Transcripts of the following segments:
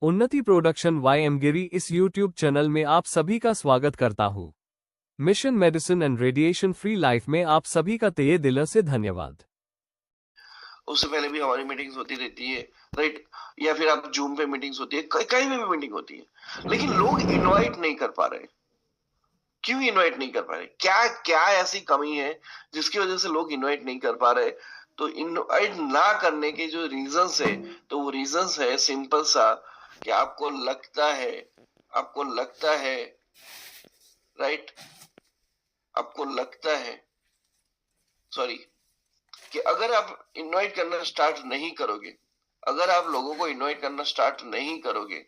उन्नति production Y M गिरी इस YouTube channel में आप सभी का स्वागत करता हूँ। Mission medicine and radiation free life में आप सभी का तहे दिल से धन्यवाद। उससे पहले भी हमारी मीटिंग्स होती रहती है, राइट? या फिर आप जूम पे मीटिंग्स होती है, कहीं भी मीटिंग होती है, लेकिन लोग इनवाइट नहीं कर पा रहे। क्यों इनवाइट नहीं कर पा रहे? क्या क्या ऐसी कमी है जिसकी वजह से लोग इनवाइट नहीं कर पा रहे? तो इनवाइट ना करने के जो रीजंस है, तो वो रीजंस है सिंपल सा कि आपको लगता है, राइट? आपको लगता है, सॉरी, कि अगर आप इनवाइट करना स्टार्ट नहीं करोगे, अगर आप लोगों को इनवाइट करना स्टार्ट नहीं करोगे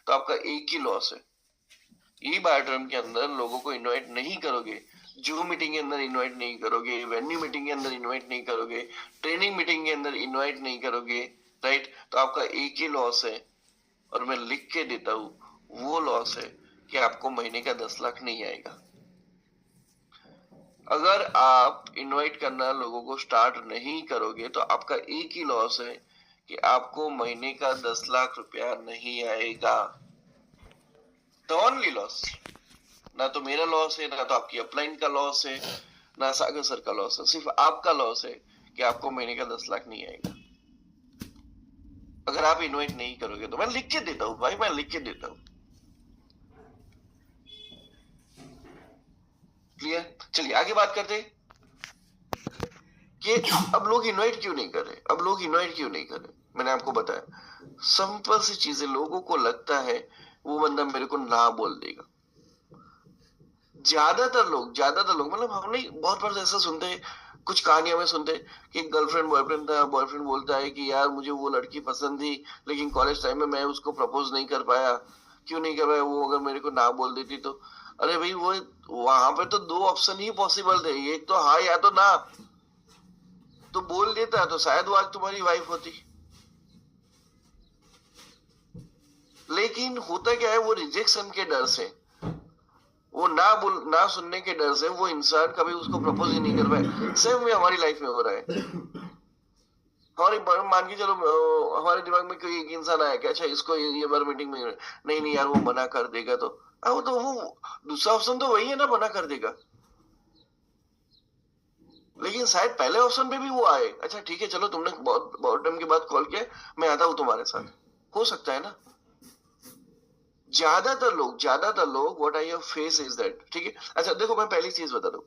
तो आपका एक ही लॉस है। ई बायोड्रम के अंदर लोगों को इनवाइट नहीं करोगे, जूम मीटिंग के अंदर इनवाइट नहीं करोगे, वेन्यू मीटिंग के अंदर इनवाइट नहीं करोगे, ट्रेनिंग मीटिंग के अंदर इनवाइट नहीं करोगे, राइट? तो आपका एक ही लॉस है, और मैं लिख के देता हूं, वो लॉस है कि आपको महीने का 10 लाख नहीं आएगा। अगर आप इनवाइट करना लोगों को स्टार्ट नहीं करोगे तो आपका एक ही लॉस है कि आपको महीने का 10 लाख रुपया नहीं आएगा। The only loss. ना तो मेरा लॉस है, ना तो आपकी अपलाइन का लॉस है, ना सागर सर का लॉस है, सिर्फ आपका लॉस है कि आपको महीने का 10 लाख नहीं आएगा अगर आप इनवाइट नहीं करोगे। तो मैं लिख के देता हूं भाई, मैं लिख के देता हूं। क्लियर? चलिए आगे बात करते हैं कि अब लोग इनवाइट क्यों नहीं कर रहे। मैंने आपको बताया, सिंपल सी चीजें। लोगों को लगता है वो बंदा मेरे को ना बोल देगा। ज्यादातर लोग मतलब हम नहीं, बहुत बार ऐसा सुनते हैं, कुछ कहानियों में सुनते हैं कि गर्लफ्रेंड बॉयफ्रेंड था, बॉयफ्रेंड बोलता है कि यार मुझे वो लड़की पसंद थी, लेकिन कॉलेज टाइम में मैं उसको प्रपोज नहीं कर पाया। क्यों नहीं कर पाया? वो अगर मेरे को ना बोल देती तो। अरे भाई, वो वहां पे तो दो ऑप्शन ही पॉसिबल थे, एक तो हाँ या तो ना। तो बोल देता तो शायद वो आज तुम्हारी वाइफ होती। लेकिन होता क्या है, वो रिजेक्शन के डर से, वो ना सुनने के डर से वो इंसान कभी उसको प्रपोज ही नहीं कर पाए। सेम में हमारी लाइफ में हो रहा है। हमारी मान के चलो, हमारे दिमाग में कोई एक इंसान आया कि अच्छा इसको ये बार मीटिंग में नहीं यार वो मना कर देगा, तो वो दूसरा ऑप्शन तो वही है ना, मना कर देगा। लेकिन शायद पहले ऑप्शन पे भी वो आए, अच्छा ठीक है चलो तुमने बहुत बहुत टाइम के बाद कॉल किया, मैं आता हूं तुम्हारे साथ। हो सकता है ना। ज्यादातर लोग what I face is that, ठीक है। अच्छा देखो, मैं पहली चीज बता दूं,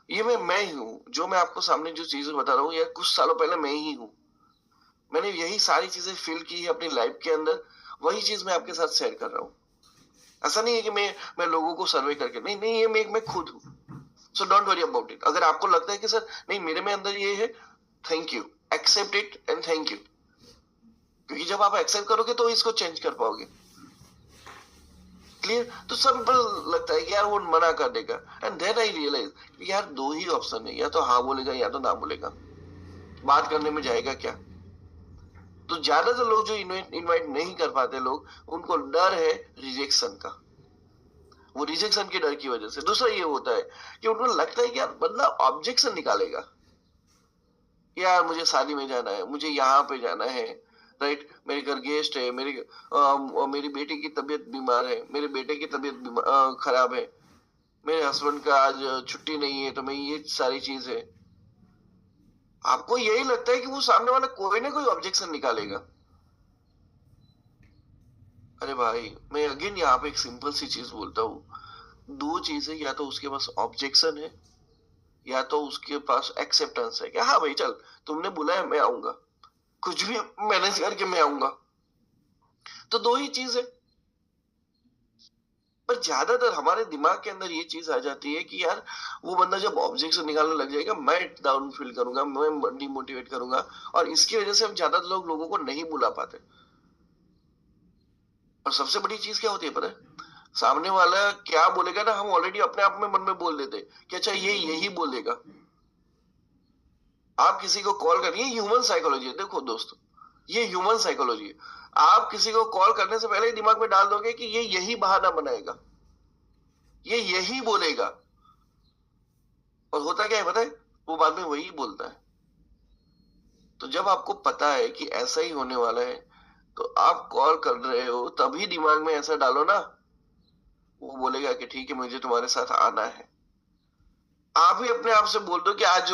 ये मैं ही हूँ जो मैं आपको सामने जो चीजें बता रहा हूँ, या कुछ सालों पहले मैं ही हूँ। मैंने यही सारी चीजें फील की है अपनी लाइफ के अंदर, वही चीज मैं आपके साथ शेयर कर रहा हूँ। ऐसा नहीं है कि मैं लोगों को सर्वे करके, नहीं, ये मैं खुद हूँ। So don't worry about it. अगर आपको लगता है कि सर नहीं मेरे में अंदर ये है, thank you, accept it and thank you. क्योंकि जब आप एक्सेप्ट करोगे तो इसको चेंज कर पाओगे। क्लियर? तो सिंपल लगता है कि यार वो मना कर देगा, एंड देन आई रियलाइज यार दो ही ऑप्शन है, या तो हाँ बोलेगा या तो ना बोलेगा। बात करने में जाएगा क्या? तो ज्यादातर लोग जो इनवाइट नहीं कर पाते लोग, उनको डर है रिजेक्शन का। वो रिजेक्शन के डर की वजह से। दूसरा ये होता है कि उनको लगता है कि यार बंदा ऑब्जेक्शन निकालेगा, यार मुझे शादी में जाना है, मुझे यहाँ पे जाना है, राइट? मेरे घर गेस्ट है, मेरी बेटी की तबीयत बीमार है, मेरे बेटे की तबीयत खराब है, मेरे हस्बैंड का आज छुट्टी नहीं है, तो मैं ये सारी चीज है। आपको यही लगता है कि वो सामने वाला कोई ना कोई ऑब्जेक्शन निकालेगा। अरे भाई, मैं अगेन यहाँ पे एक सिंपल सी चीज बोलता हूँ, दो चीजें, या तो उसके पास ऑब्जेक्शन है या तो उसके पास एक्सेप्टेंस है कि हाँ भाई चल तुमने बुलाया मैं आऊंगा, कुछ भी मैनेज करके मैं आऊंगा। तो दो ही चीज है। पर ज्यादातर हमारे दिमाग के अंदर ये चीज आ जाती है कि यार वो बंदा जब ऑब्जेक्शन निकालने लग जाएगा, मैं डाउन फील करूंगा, मैं डिमोटिवेट करूंगा, और इसकी वजह से हम ज्यादा लोगों को नहीं बुला पाते। और सबसे बड़ी चीज क्या होती है पता है? सामने वाला क्या बोलेगा ना, हम ऑलरेडी अपने आप में मन में बोल देते कि अच्छा ये यही बोलेगा। आप किसी को कॉल करिए, ह्यूमन साइकोलॉजी है, देखो दोस्तों, ये ह्यूमन साइकोलॉजी है। आप किसी को कॉल करने से पहले ही दिमाग में डाल दोगे कि ये यही बहाना बनाएगा, ये यही बोलेगा। और होता क्या है पता है? वो बाद में वही बोलता है। तो जब आपको पता है कि ऐसा ही होने वाला है, तो आप कॉल कर रहे हो तभी दिमाग में ऐसा डालो ना, वो बोलेगा कि ठीक है मुझे तुम्हारे साथ आना है। आप ही अपने आप से बोल दो कि आज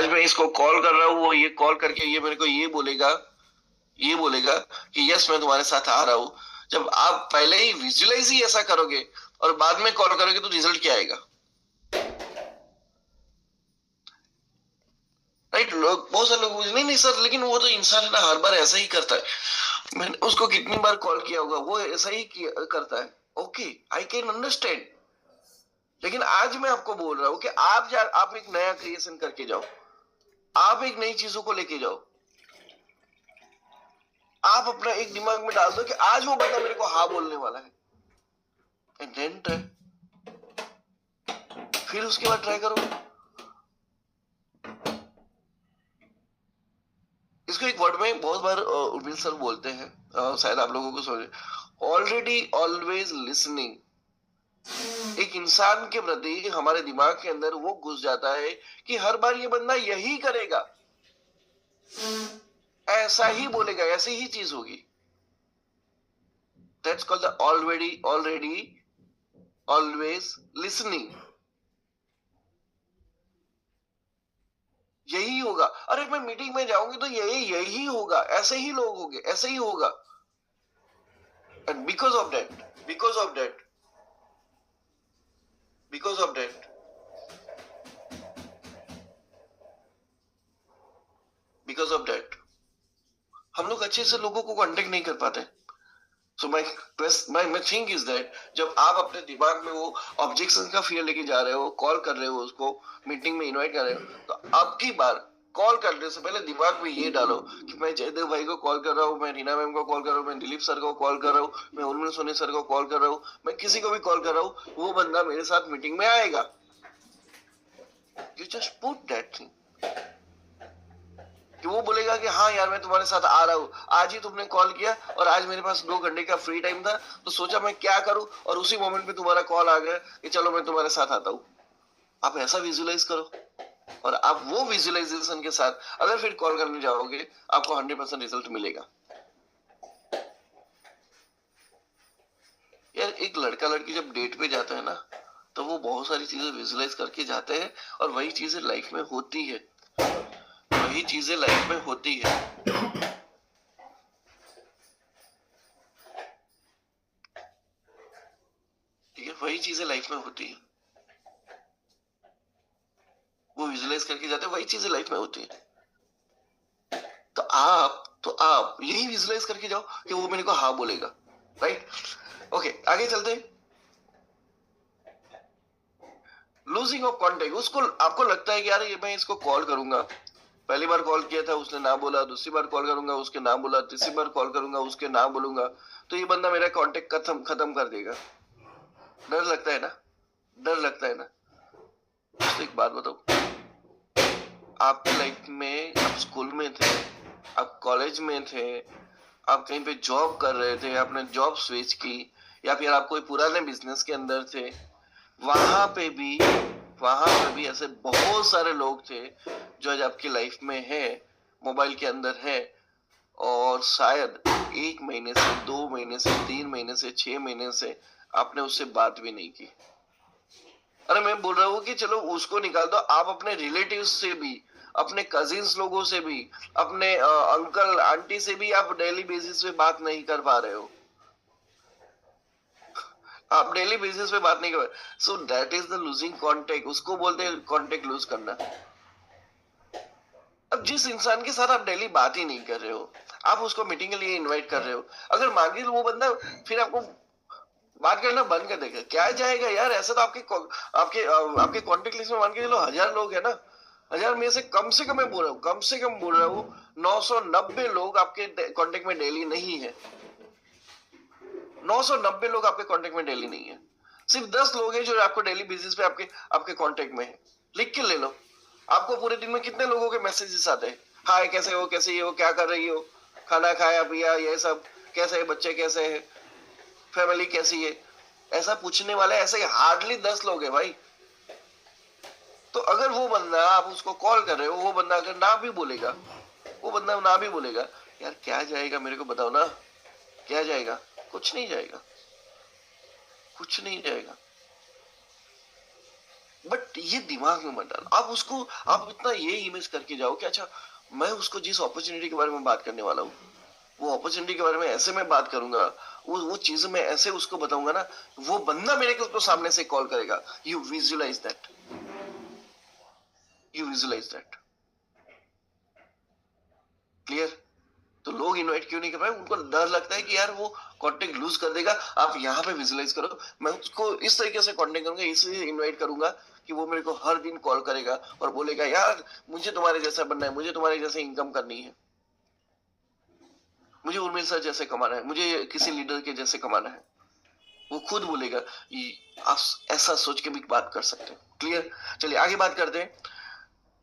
मैं इसको कॉल कर रहा हूँ, वो ये कॉल करके ये मेरे को ये बोलेगा कि यस मैं तुम्हारे साथ आ रहा हूँ। जब आप पहले ही विजुअलाइज ही ऐसा करोगे और बाद में कॉल करोगे तो रिजल्ट क्या आएगा? राइट? लोग, बहुत सारे लोग नहीं नहीं सर, लेकिन वो तो इंसान है ना, हर बार ऐसा ही करता है। मैंने उसको कितनी बार कॉल किया होगा, वो ऐसा ही करता है। Okay, I can understand. लेकिन आज मैं आपको बोल रहा हूँ कि आप एक नया क्रिएशन करके जाओ, आप एक नई चीजों को लेके जाओ। आप अपना एक दिमाग में डाल दो कि आज वो बंदा मेरे को हाँ बोलने वाला है, एंड देन ट्राई। फिर उसके बाद ट्राई करो। इसको एक वर्ड में बहुत बार उर्मिल सर बोलते हैं, शायद आप लोगों को समझे, ऑलरेडी ऑलवेज लिसनिंग। एक इंसान के प्रति हमारे दिमाग के अंदर वो घुस जाता है कि हर बार ये बंदा यही करेगा, ऐसा ही बोलेगा, ऐसी ही चीज होगी। That's called the already always listening. यही होगा, अरे मैं मीटिंग में जाऊंगी तो यही होगा, ऐसे ही लोग होंगे, ऐसे ही होगा। And because of that because of that because of that because of that हम लोग अच्छे से लोगों को कांटेक्ट नहीं कर पाते। सो माई थिंक इज दैट जब आप अपने दिमाग में वो ऑब्जेक्शन का फियर लेके जा रहे हो, कॉल कर रहे हो, उसको मीटिंग में इनवाइट कर रहे हो, तो अब की बार कॉल करने से पहले दिमाग में ये डालो कि मैं जयदेव भाई को कॉल कर रहा हूँ, मैं रीना मैम को कॉल कर रहा हूँ, मैं दिलीप सर को कॉल कर रहा हूँ, मैं उर्मिल सोनी सर को कॉल कर रहा हूँ, मैं किसी को भी कॉल कर रहा हूँ, वो बंदा मेरे साथ मीटिंग में आएगा। You just put that thing कि वो बोलेगा कि हाँ यार मैं तुम्हारे साथ आ रहा हूँ, आज ही तुमने कॉल किया और आज मेरे पास 2 घंटे का फ्री टाइम था, तो सोचा मैं क्या करूं, और उसी मोमेंट पे तुम्हारा कॉल आ गया कि चलो मैं तुम्हारे साथ आता हूँ। आप ऐसा विजुअलाइज करो, और आप वो विजुअलाइजेशन के साथ अगर फिर कॉल करने जाओगे, आपको 100% रिजल्ट मिलेगा। यार एक लड़का लड़की जब डेट पे जाता है ना, तो वो बहुत सारी चीजें विजुअलाइज करके जाते हैं, और वही चीजें लाइफ में होती है, वही चीजें लाइफ में होती है। ठीक है, वही चीजें लाइफ में होती है, वो विजुअलाइज करके जाते हैं, वही चीजें लाइफ में होती है। तो आप यही विजुअलाइज करके जाओ कि वो मेरे को हाँ बोलेगा। राइट? ओके, आगे चलते। लूजिंग ऑफ कॉन्टेक्ट, उसको आपको लगता है कि यार ये मैं इसको कॉल करूंगा, पहली बार कॉल किया था उसने ना बोला, दूसरी बार कॉल करूंगा उसके ना बोला, तीसरी बार कॉल करूंगा उसके ना बोलूंगा, तो ये बंदा मेरा कांटेक्ट खत्म कर देगा। डर लगता है ना, डर लगता है ना। तो एक बात बताओ, आपकी लाइफ में आप स्कूल में थे, आप कॉलेज में थे, आप कहीं पे जॉब कर रहे थे, आपने जॉब स्विच की, या फिर आप कोई पुराने बिजनेस के अंदर थे, वहां पे भी ऐसे बहुत सारे लोग थे जो आज आपकी लाइफ में है, मोबाइल के अंदर है, और शायद 1 महीने से, 2 महीने से, 3 महीने से, 6 महीने से आपने उससे बात भी नहीं की। अरे मैं बोल रहा हूँ कि चलो उसको निकाल दो, आप अपने रिलेटिव्स से भी, अपने कजिन्स लोगों से भी, अपने अंकल आंटी से भी आप डेली बेसिस पे बात नहीं कर पा रहे हो। आप डेली बेसिस पे बात नहीं कर रहे, so that is the losing contact, उसको बोलते हैं कॉन्टेक्ट लूज करना। अब जिस इंसान के साथ आप डेली बात ही नहीं कर रहे हो, आप उसको मीटिंग के लिए इनवाइट कर रहे हो, अगर मान के वो बंदा फिर आपको बात करना बंद कर देगा, क्या जाएगा यार? ऐसा तो आपके कॉन्टेक्ट लिस्ट में मान के चलो 1000 लोग है ना, 1000 में से कम मैं बोल रहा हूँ, कम से कम बोल रहा हूँ 990 लोग आपके कॉन्टेक्ट में डेली नहीं है। 990 लोग आपके कॉन्टेक्ट में डेली नहीं है, सिर्फ 10 लोग हैं जो आपको डेली बेसिस पे आपके कॉन्टेक्ट में है। लिख के ले लो, आपको पूरे दिन में कितने लोगों के मैसेजेस आते हैं, हाय कैसे हो, कैसे हो, क्या कर रही हो, खाना खाया पिया, ये सब, कैसे है, बच्चे कैसे है, फैमिली कैसी है, ऐसा पूछने वाले ऐसे हार्डली 10 लोग हैं भाई। तो अगर वो बंदा, आप उसको कॉल कर रहे हो, वो बंदा अगर ना भी बोलेगा, वो बंदा ना भी बोलेगा, यार क्या जाएगा मेरे को बताओ ना, क्या जाएगा? कुछ नहीं जाएगा, कुछ नहीं जाएगा। बट ये दिमाग में मत डालो। आप उसको, आप इतना ये इमेज करके जाओ कि अच्छा मैं उसको जिस अपॉर्चुनिटी के बारे में बात करने वाला हूँ, वो अपॉर्चुनिटी के बारे में ऐसे मैं बात करूंगा, वो चीज मैं ऐसे उसको बताऊंगा ना, वो बंदा मेरे को तो सामने से कॉल करेगा। You visualise that, you visualise that. Clear? तो लोग इनवाइट क्यों नहीं कर रहे? उनको डर लगता है कि यार वो कांटेक्ट लूज कर देगा। आप यहाँ पे विजुअलाइज करो, मैं उसको इस तरीके से कांटेक्ट करूंगा, इसलिए इनवाइट करूंगा कि वो मेरे को हर दिन कॉल करेगा और बोलेगा यार मुझे तुम्हारे जैसा बनना है, मुझे तुम्हारे जैसे इनकम करनी है, मुझे उर्मिल सर जैसे कमाना है, मुझे किसी लीडर के जैसे कमाना है। वो खुद बोलेगा। आप ऐसा सोच के भी बात कर सकते हैं। क्लियर? चलिए आगे बात करते हैं।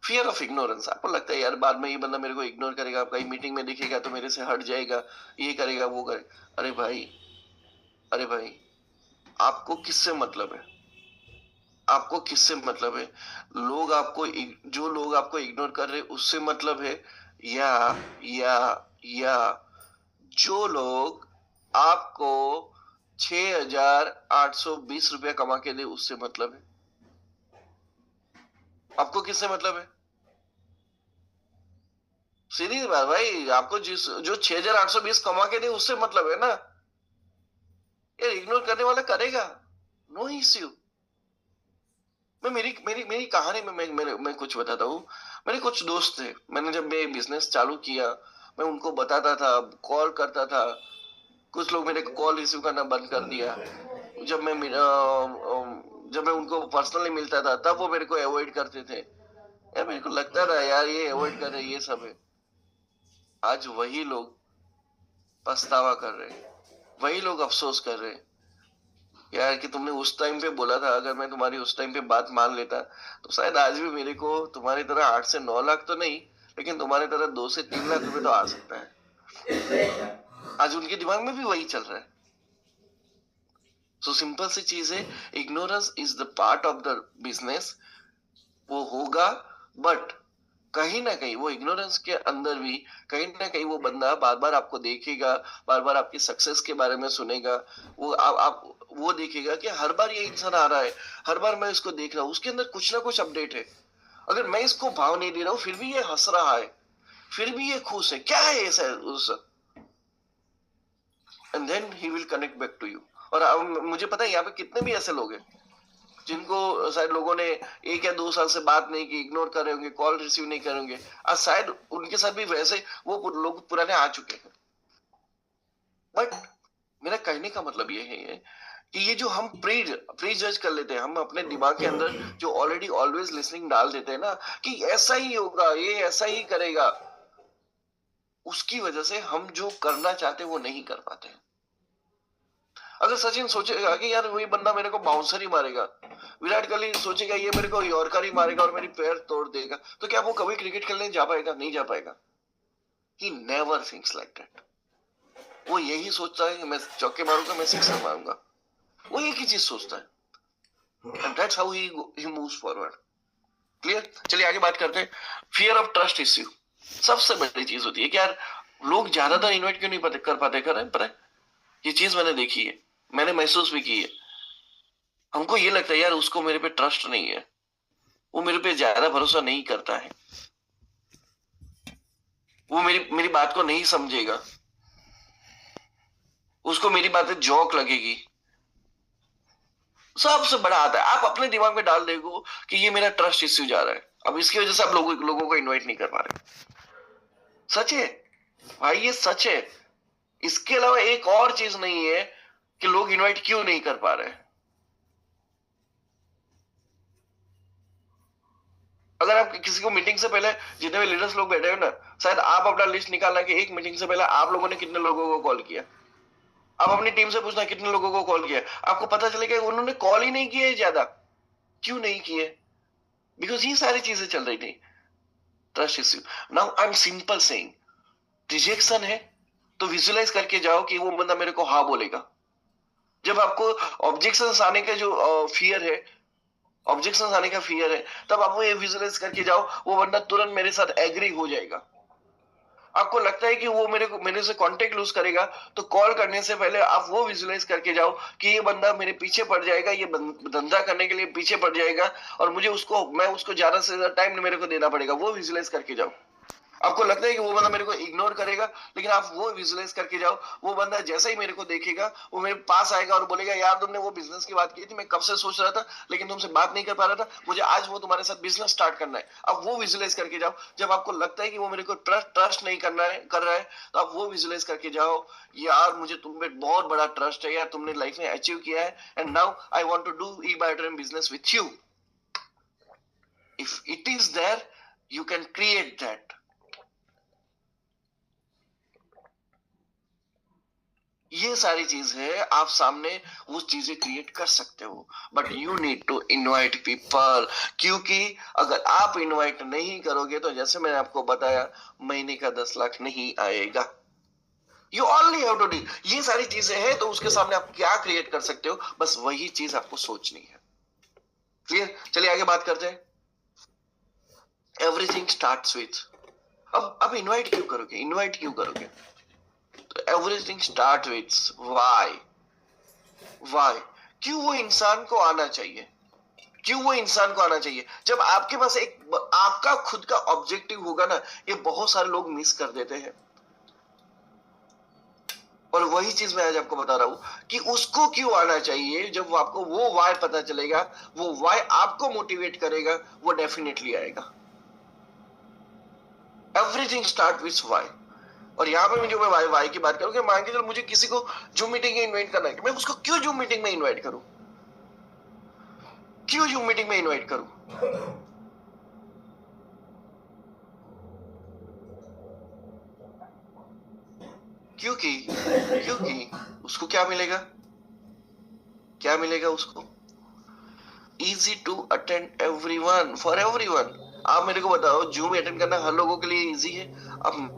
Fear of ignorance. आपको लगता है यार बाद में ये बंदा मेरे को इग्नोर करेगा, कहीं मीटिंग में दिखेगा तो मेरे से हट जाएगा, ये करेगा वो करेगा। अरे भाई, अरे भाई, आपको किससे मतलब है? आपको किससे मतलब है? लोग आपको, जो लोग आपको इग्नोर कर रहे हैं उससे मतलब है, या या या जो लोग आपको 6,820 रुपया कमा के दे उससे मतलब है? आपको किससे मतलब है? सीधी बात भाई, आपको जिस जो 6,820 कमा के दे उससे मतलब है ना। यार इग्नोर करने वाला करेगा, नो इश्यू। मैं मेरी मेरी मेरी कहानी में मैं कुछ बताता हूँ। मेरे कुछ दोस्त थे, मैंने जब मैं बिजनेस चालू किया, मैं उनको बताता था, कॉल करता था। कुछ लोग मेरे को कॉल रिसीव करना बंद कर दिया। जब मैं जब मैं उनको पर्सनली मिलता था तब वो मेरे को अवॉइड करते थे। यार मेरे को लगता था यार ये अवॉइड कर रहे, ये सब है। आज वही लोग पछतावा कर रहे हैं, वही लोग अफसोस कर रहे हैं यार कि तुमने उस टाइम पे बोला था, अगर मैं तुम्हारी उस टाइम पे बात मान लेता तो शायद आज भी मेरे को तुम्हारी तरह 8 से 9 लाख तो नहीं, लेकिन तुम्हारी तरह 2 से 3 लाख रुपए तो आ सकता है। आज उनके दिमाग में भी वही चल रहा है। सो सिंपल सी चीज है, ignorance is the part of the business. वो होगा, बट कहीं ना कहीं वो इग्नोरेंस के अंदर भी कहीं ना कहीं वो बंदा बार बार आपको देखेगा, बार बार आपकी सक्सेस के बारे में सुनेगा। वो आप वो देखेगा कि हर बार ये इंसान आ रहा है, हर बार मैं इसको देख रहा हूँ, उसके अंदर कुछ ना कुछ अपडेट है। अगर मैं इसको भाव नहीं दे रहा हूँ फिर भी ये हंस रहा है, फिर भी ये खुश है, क्या है ऐसा उस। And then he will connect back to you. और मुझे पता है यहाँ पे कितने भी ऐसे लोग हैं जिनको शायद लोगों ने 1 या 2 साल से बात नहीं की, इग्नोर कर रहे होंगे, कॉल रिसीव नहीं करेंगे। आज शायद उनके साथ भी वैसे वो लोग पुराने आ चुके हैं। बट मेरा कहने का मतलब ये है कि ये जो हम प्री जज कर लेते हैं, हम अपने दिमाग के अंदर जो ऑलरेडी ऑलवेज लिसनिंग डाल देते हैं ना कि ऐसा ही होगा, ये ऐसा ही करेगा, उसकी वजह से हम जो करना चाहते हैं वो नहीं कर पाते हैं। अगर सचिन सोचेगा कि यार वही बंदा मेरे को बाउंसर ही मारेगा, विराट कोहली सोचेगा ये मेरे को यॉर्कर ही मारेगा और मेरी पैर तोड़ देगा, तो क्या वो कभी क्रिकेट खेलने जा पाएगा? नहीं जा पाएगा। He never thinks like that. वो यही सोचता है कि मैं चौके मारूंगा, मैं सिक्सर मारूंगा। वो एक ही चीज सोचता है। And that's how he moves forward. Clear? चलिए आगे बात करते हैं। फियर ऑफ ट्रस्ट इश्यू सबसे बड़ी चीज होती है कि यार लोग ज्यादातर इन्वाइट क्यों नहीं कर पाते? कर रहे हैं, पता है? ये चीज मैंने देखी है, मैंने महसूस भी की है। हमको ये लगता है यार उसको मेरे पे ट्रस्ट नहीं है, वो मेरे पे ज्यादा भरोसा नहीं करता है, वो मेरी मेरी बात को नहीं समझेगा, उसको मेरी बातें जोक लगेगी। सबसे बड़ा आता है, आप अपने दिमाग में डाल देखो कि ये मेरा ट्रस्ट इश्यू जा रहा है, अब इसकी वजह से आप लोगों को इनवाइट नहीं कर पा रहे। सच है भाई, ये सच है। इसके अलावा एक और चीज नहीं है कि लोग इनवाइट क्यों नहीं कर पा रहे। अगर आप किसी को मीटिंग से पहले, जितने भी लीडर्स लोग बैठे हो ना, शायद आप अपना लिस्ट निकालना कि एक मीटिंग से पहले आप लोगों ने कितने लोगों को कॉल किया। आप अपनी टीम से पूछना कितने लोगों को कॉल किया, आपको पता चलेगा उन्होंने कॉल ही नहीं किए ज्यादा। क्यों नहीं किए? बिकॉज ये सारी चीजें चल रही थी। Trust issue. Now I am simple saying, rejection है तो विजुअलाइज करके जाओ कि वो बंदा मेरे को हाँ बोलेगा। जब आपको ऑब्जेक्शन आने का जो फियर है, ऑब्जेक्शन आने का फियर है, तब आप वो ये विजुअलाइज करके जाओ वो बंदा तुरंत मेरे साथ एग्री हो जाएगा। आपको लगता है कि वो मेरे से कांटेक्ट लूज करेगा, तो कॉल करने से पहले आप वो विजुलाइज करके जाओ कि ये बंदा मेरे पीछे पड़ जाएगा, ये धंधा करने के लिए पीछे पड़ जाएगा और मैं उसको ज्यादा से ज्यादा टाइम मेरे को देना पड़ेगा। वो विजुलाइज करके जाओ। आपको लगता है कि वो बंदा मेरे को इग्नोर करेगा, लेकिन आप वो विजुलाइज करके जाओ, वो बंदा जैसे ही मेरे को देखेगा वो मेरे पास आएगा और बोलेगा यार तुमने वो बिजनेस की बात की थी, मैं कब से सोच रहा था लेकिन तुमसे बात नहीं कर पा रहा था, मुझे आज वो तुम्हारे साथ बिजनेस स्टार्ट करना है। आप वो विजुलाइज करके जाओ। जब आपको लगता है कि वो मेरे को ट्रस्ट नहीं कर रहा है, तो आप वो विजुलाइज करके जाओ, यार मुझे तुम पे बहुत बड़ा ट्रस्ट है यार, तुमने लाइफ में अचीव किया है and now I want to do e-Bioterm business with you. If it is there, you can create that. ये सारी चीज है, आप सामने वो चीजें क्रिएट कर सकते हो, but you need to invite people. क्योंकि अगर आप इनवाइट नहीं करोगे तो जैसे मैंने आपको बताया, महीने का 10 लाख नहीं आएगा। You only have to do. ये सारी चीजें हैं, तो उसके सामने आप क्या क्रिएट कर सकते हो, बस वही चीज आपको सोचनी है। क्लियर? चलिए आगे बात करते हैं। एवरीथिंग स्टार्ट्स विथ, अब इनवाइट क्यों करोगे, इनवाइट क्यों करोगे? Everything start with why. Why, क्यों वो इंसान को आना चाहिए, क्यों वो इंसान को आना चाहिए? जब आपके पास एक आपका खुद का ऑब्जेक्टिव होगा ना, ये बहुत सारे लोग मिस कर देते हैं। और वही चीज मैं आज आपको बता रहा हूं कि उसको क्यों आना चाहिए। जब आपको वो वाई पता चलेगा, वो वाई आपको मोटिवेट करेगा, वो डेफिनेटली आएगा। Everything start with why. और यहाँ पे जो मैं वाई की बात करूँ, मान के चलो मुझे किसी को जूम मीटिंग में इन्वाइट करना है, मैं उसको क्यों जूम मीटिंग में इन्वाइट करूं, क्यों जूम मीटिंग में इन्वाइट करूं? क्योंकि क्योंकि उसको क्या मिलेगा, क्या मिलेगा उसको? Easy to attend everyone, for everyone. आप मेरे को बताओ, जूम अटेंड करना हर लोगों के लिए इजी है? अब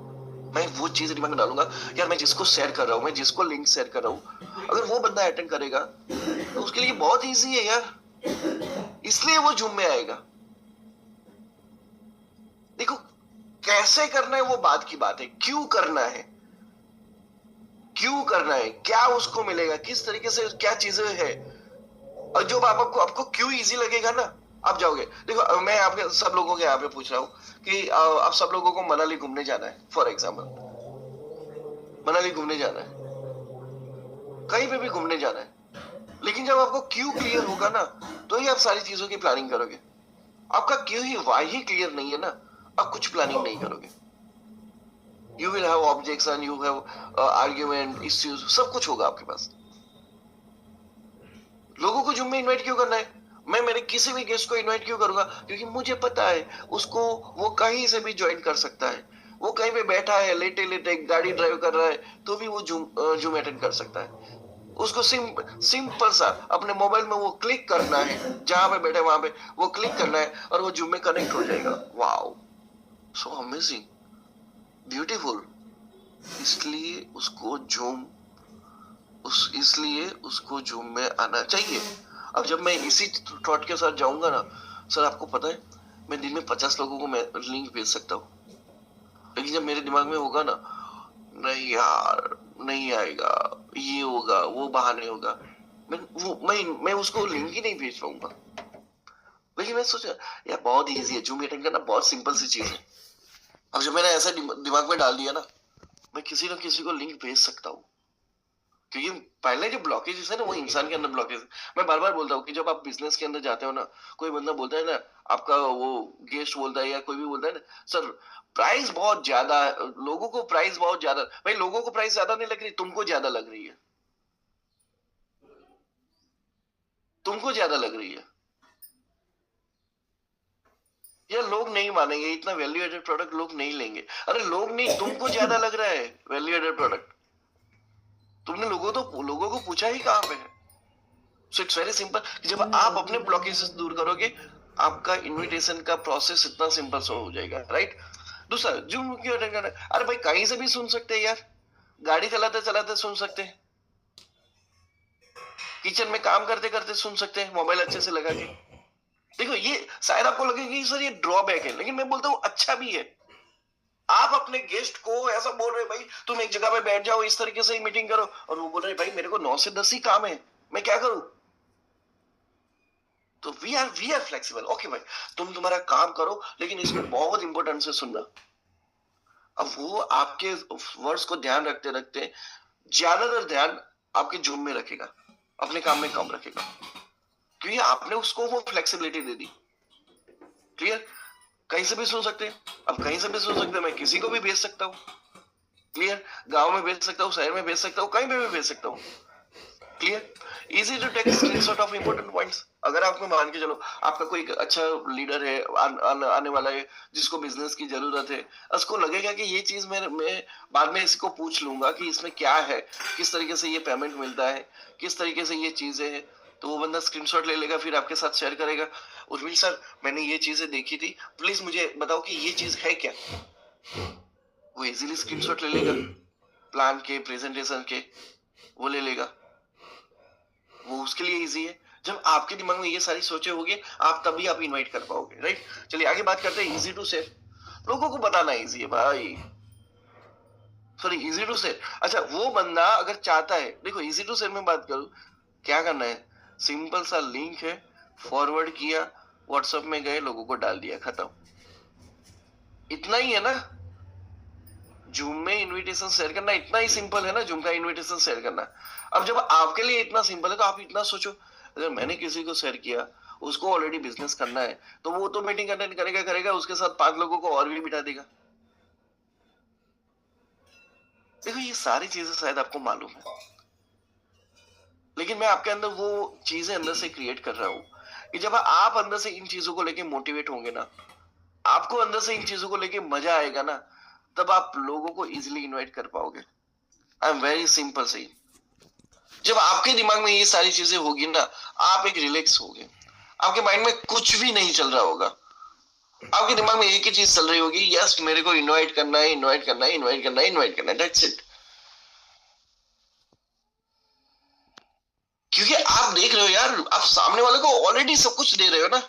मैं वो चीज दिमाग में डालूंगा, यार मैं जिसको शेयर कर रहा हूँ, मैं जिसको लिंक शेयर कर रहा हूँ, अगर वो बंदा अटेंड करेगा तो उसके लिए बहुत इजी है यार, इसलिए वो जूम में आएगा। देखो, कैसे करना है वो बात की बात है, क्यों करना है, क्यों करना है, क्या उसको मिलेगा, किस तरीके से, क्या चीजें है। और जो आपको क्यों इजी लगेगा ना, आप जाओगे। देखो, मैं आपके सब लोगों के यहाँ पे पूछ रहा हूँ कि आप सब लोगों को मनाली घूमने जाना है, फॉर एग्जाम्पल मनाली घूमने जाना है, कहीं पे भी घूमने जाना है, लेकिन जब आपको क्यों क्लियर होगा ना, तो ही आप सारी चीजों की प्लानिंग करोगे। आपका क्यों ही वाई ही क्लियर नहीं है ना, आप कुछ प्लानिंग नहीं करोगे। You will have objection, you have argument, issues, सब कुछ होगा आपके पास। लोगों को जुम्मे इनवाइट क्यों करना है? मैं मेरे किसी भी गेस्ट को इनवाइट क्यों करूंगा? क्योंकि मुझे पता है उसको, वो कहीं से भी ज्वाइन कर सकता है। वो कहीं पे बैठा है, लेटे लेटे गाड़ी ड्राइव कर रहा है, तो भी वो जूम अटेंड कर सकता है। उसको सिंपल सा अपने मोबाइल में वो क्लिक करना है, जहां पे बैठे वहां पे वो क्लिक करना है और वो जूम में कनेक्ट हो जाएगा। Wow, so amazing, beautiful. इसलिए उसको जूम में आना चाहिए। अब जब मैं इसी थॉट के साथ जाऊंगा ना, सर आपको पता है मैं दिन में 50 लोगों को मैं लिंक भेज सकता हूँ, लेकिन जब मेरे दिमाग में होगा ना, नहीं यार नहीं आएगा, ये होगा, वो बहाने होगा, मैं उसको लिंक ही नहीं भेज पाऊंगा। लेकिन मैं सोचा यार बहुत इजी है, जूम अटेंड करना बहुत सिंपल सी चीज है। अब जब मैंने ऐसा दिमाग में डाल दिया ना, मैं किसी ना किसी को लिंक भेज सकता हूँ। क्योंकि पहले जो ब्लॉकेजेस है ना, वो इंसान के अंदर ब्लॉकेज है। मैं बार बार बोलता हूँ कि जब आप बिजनेस के अंदर जाते हो ना, कोई बंदा बोलता है ना, आपका वो गेस्ट बोलता है या कोई भी बोलता है ना, सर प्राइस बहुत ज्यादा है, लोगों को प्राइस बहुत ज्यादा, भाई लोगों को प्राइस ज्यादा नहीं लग रही, तुमको ज्यादा लग रही है, तुमको ज्यादा लग रही है। यार लोग नहीं मानेंगे, इतना वैल्यू एडेड प्रोडक्ट लोग नहीं लेंगे। अरे लोग नहीं, तुमको ज्यादा लग रहा है वैल्यू एडेड प्रोडक्ट। तुमने लोगों को पूछा ही कहाँ पे है? So it's very simple. जब आप अपने ब्लॉकेजेस दूर करोगे, आपका इनविटेशन का प्रोसेस इतना सिंपल सा हो जाएगा, राइट? दूसरा, जूम क्यों अटेंड करना है? अरे भाई कहीं से भी सुन सकते हैं यार, गाड़ी चलाते चलाते सुन सकते हैं, किचन में काम करते करते सुन सकते हैं, मोबाइल अच्छे से लगा के। देखो, ये शायद आपको लगे कि सर ये ड्रॉबैक है, लेकिन मैं बोलता हूँ अच्छा भी है। आप अपने गेस्ट को ऐसा बोल रहे भाई तुम एक जगह पे बैठ जाओ, इस तरीके से ही मीटिंग करो, और वो बोल रहे भाई मेरे को 9 से 10 ही काम है, मैं क्या करूं? तो वी आर फ्लेक्सिबल। ओके भाई, तुम तुम्हारा काम करो, लेकिन इसको बहुत इंपॉर्टेंट से सुनना। अब वो आपके वर्ड्स को ध्यान रखते रखते ज्यादातर ध्यान आपके झूम में रखेगा, अपने काम में कम रखेगा, क्योंकि आपने उसको वो फ्लेक्सिबिलिटी दे दी। क्लियर? कहीं से भी सुन सकते हैं, अब कहीं से भी सुन सकते हैं, मैं किसी को भी भेज सकता हूँ। क्लियर? गांव में भेज सकता हूँ, शहर में भेज सकता हूँ, कहीं पे भी भेज सकता हूँ। Clear? Easy to take screenshot of important points. अगर आपको मान के चलो आपका कोई अच्छा लीडर है, आने वाला है, जिसको बिजनेस की जरूरत है, उसको लगेगा कि ये चीज मैं बाद में इसको पूछ लूंगा कि इसमें क्या है, किस तरीके से ये पेमेंट मिलता है, किस तरीके से ये चीजें हैं, तो वो बंदा स्क्रीनशॉट ले लेगा, फिर आपके साथ शेयर करेगा, उर्मिल सर मैंने ये चीजें देखी थी, प्लीज मुझे बताओ कि ये चीज है क्या। वो इजीली स्क्रीनशॉट ले लेगा, प्लान के, प्रेजेंटेशन के, वो ले लेगा, वो उसके लिए इजी है। जब आपके दिमाग में ये सारी सोचे होगी, आप तभी आप इनवाइट कर पाओगे, राइट? चलिए आगे बात करते हैं इजी टू सेव। लोगों को बताना इजी है भाई, सॉरी इजी टू सेव। अच्छा, वो बंदा अगर चाहता है, देखो इजी टू सेव में बात करूं, क्या करना है? सिंपल सा लिंक है, फॉरवर्ड किया, व्हाट्सएप में गए, लोगों को डाल दिया, खत्म। इतना ही है ना। जूम में इनविटेशन शेयर करना इतना ही सिंपल है ना, जूम का इनविटेशन शेयर करना। अब जब आपके लिए इतना सिंपल है, तो आप इतना सोचो, अगर मैंने किसी को शेयर किया, उसको ऑलरेडी बिजनेस करना है, तो वो तो मीटिंग अटेंड करेगा करेगा, उसके साथ 5 लोगों को और भी बिठा देगा। देखो ये सारी चीजें शायद आपको मालूम है, लेकिन मैं आपके अंदर वो चीजें अंदर से क्रिएट कर रहा हूँ कि जब आप अंदर से इन चीजों को लेके मोटिवेट होंगे ना, आपको अंदर से इन चीजों को लेके मजा आएगा ना, तब आप लोगों को इजिली इनवाइट कर पाओगे। आई एम वेरी सिंपल सी। जब आपके दिमाग में ये सारी चीजें होगी ना, आप एक रिलैक्स होगे, आपके माइंड में कुछ भी नहीं चल रहा होगा, आपके दिमाग में एक ही चीज चल रही होगी, यस मेरे को इनवाइट करना है, इनवाइट करना है, इनवाइट करना है, इनवाइट करना है, दैट्स इट। क्योंकि आप देख रहे हो यार, आप सामने वाले को ऑलरेडी सब कुछ दे रहे हो ना,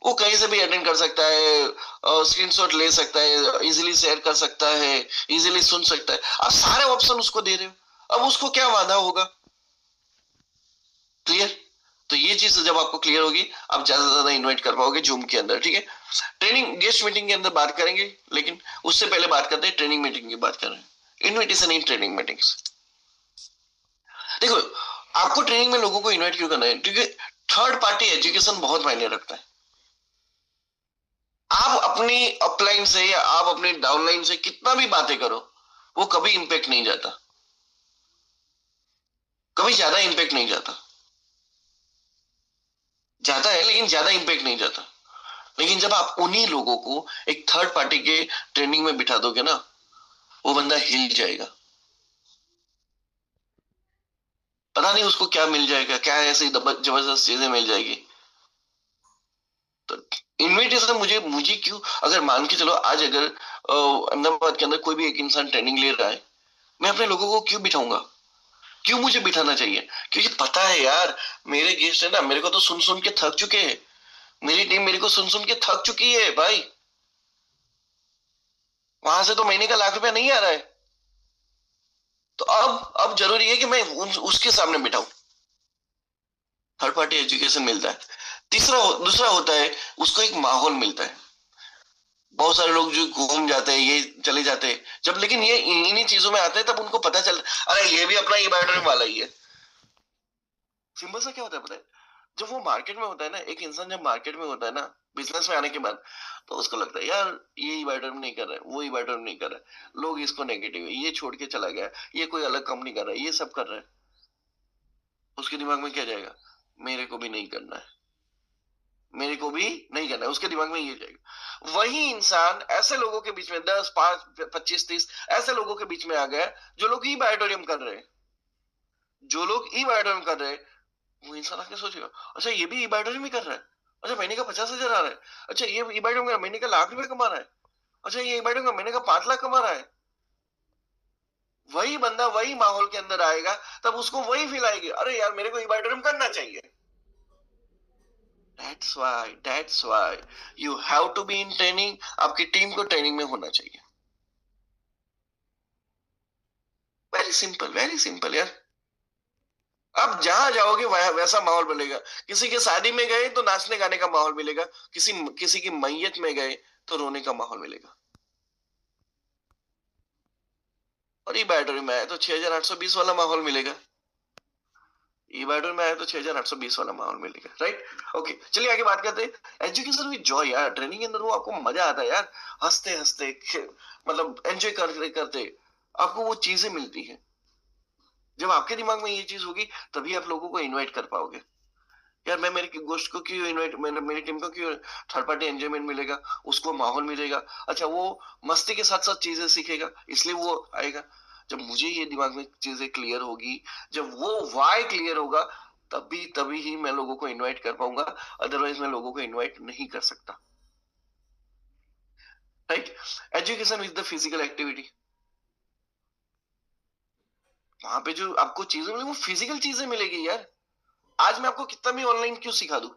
वो कहीं से भी अटेंड कर सकता है, स्क्रीनशॉट ले सकता है, इजीली शेयर कर सकता है, इजीली सुन सकता है, आप सारे ऑप्शन उसको दे रहे हो, अब उसको क्या वादा होगा? क्लियर? तो ये चीज जब आपको क्लियर होगी, आप ज्यादा से ज्यादा इन्वाइट कर पाओगे जूम के अंदर, ठीक है? ट्रेनिंग गेस्ट मीटिंग के अंदर बात करेंगे, लेकिन उससे पहले बात करते हैं ट्रेनिंग मीटिंग की बात कर रहे हैं, इन्विटेशन इन ट्रेनिंग मीटिंग्स। देखो, आपको ट्रेनिंग में लोगों को इन्वाइट क्यों करना है? क्योंकि थर्ड पार्टी एजुकेशन बहुत मायने रखता है। आप अपनी अपलाइन से या आप अपनी डाउनलाइन से कितना भी बातें करो, वो कभी इंपैक्ट नहीं जाता, कभी ज्यादा इंपैक्ट नहीं जाता, जाता है लेकिन ज्यादा इंपैक्ट नहीं जाता। लेकिन जब आप उन्हीं लोगों को एक थर्ड पार्टी के ट्रेनिंग में बिठा दोगे ना, वो बंदा हिल जाएगा, पता नहीं उसको क्या मिल जाएगा, क्या ऐसी जबरदस्त चीजें मिल जाएगी। तो इनविटेशन मुझे मुझे क्यों, अगर मान के चलो आज अगर अहमदाबाद के अंदर कोई भी एक इंसान ट्रेनिंग ले रहा है, मैं अपने लोगों को क्यों बिठाऊंगा? क्यों मुझे बिठाना चाहिए? क्योंकि पता है यार, मेरे गेस्ट है ना, मेरे को तो सुन सुन के थक चुके हैं, मेरी टीम मेरे को सुन सुन के थक चुकी है भाई, वहां से तो महीने का ₹1,00,000 नहीं आ रहा है, तो अब जरूरी है कि मैं उसके सामने बिठाऊं। थर्ड पार्टी एजुकेशन मिलता है। दूसरा होता है, उसको एक माहौल मिलता है। बहुत सारे लोग जो घूम जाते हैं, ये चले जाते हैं, जब लेकिन ये इन्हीं चीजों में आते हैं, तब उनको पता चल, अरे ये भी अपना ये बायोड्राम वाला ही है। सिंपल सा क्या होता है पता है? जब वो मार्केट में होता है ना, एक इंसान जब मार्केट में होता है ना, बिजनेस में आने के बाद, तो उसको लगता है यार ये इबाइटर्म नहीं कर रहा है, वो इबाइटर्म नहीं कर रहा है, लोग इसको नेगेटिव है, ये छोड़ के चला गया, ये कोई अलग कंपनी कर रहा है, ये सब कर रहा है। उसके दिमाग में क्या जाएगा? मेरे को भी नहीं करना है, मेरे को भी नहीं करना है, उसके दिमाग में ये जाएगा। वही इंसान ऐसे लोगों के बीच में 10, 5, 25, 30 ऐसे लोगों के बीच में आ गया, जो लोग ई बायोटोरियम कर रहे हैं, जो लोग ई बायोटोरियम कर रहे हैं, वो इंसान आके सोचेगा, अच्छा ये भी ई बायोटोरियम ही कर रहा है, अच्छा महीने का 50,000 आ रहा है, अच्छा ये ई बायोटोरियम का महीने का ₹1,00,000 कमा रहा है, अच्छा ये ई बायोटोरियम का महीने का 5 लाख कमा रहा है। वही बंदा वही माहौल के अंदर आएगा, तब उसको वही फील आएगी, अरे यार मेरे को ई बायोटोरियम करना चाहिए, That's why you have to be in training. आपकी टीम को ट्रेनिंग में होना चाहिए. वेरी सिंपल यार. आप जहां जाओगे वैसा माहौल बनेगा. किसी के शादी में गए तो नाचने गाने का माहौल मिलेगा. किसी की मैयत में गए तो रोने का माहौल मिलेगा. और ई बैटरी में आए तो 6820 वाला माहौल मिलेगा. ई बैटरी में आए तो 6820 वाला माहौल मिलेगा. राइट. ओके, चलिए आगे बात करते हैं. एजुकेशन विद जॉय यार. ट्रेनिंग के अंदर वो आपको मजा आता है यार. हंसते हंसते मतलब एंजॉय करते करते आपको वो चीजें मिलती है. जब आपके दिमाग में ये चीज होगी तभी आप लोगों को इनवाइट कर पाओगे. यार मैं मेरी गोष्ठ को क्यों इनवाइट, मेरी टीम को क्यों थर्ड पार्टी एंजॉयमेंट मिलेगा, उसको माहौल मिलेगा. अच्छा, वो मस्ती के साथ साथ चीजें सीखेगा, इसलिए वो आएगा. जब मुझे ये दिमाग में चीजें क्लियर होगी, जब वो वाई क्लियर होगा, तभी तभी ही मैं लोगों को इनवाइट कर पाऊंगा. अदरवाइज मैं लोगों को इनवाइट नहीं कर सकता. Right. Education with the physical activity. वहां पे जो आपको चीजें मिलेगी वो फिजिकल चीजें मिलेगी यार. आज मैं आपको कितना भी ऑनलाइन क्यों सिखा दूं,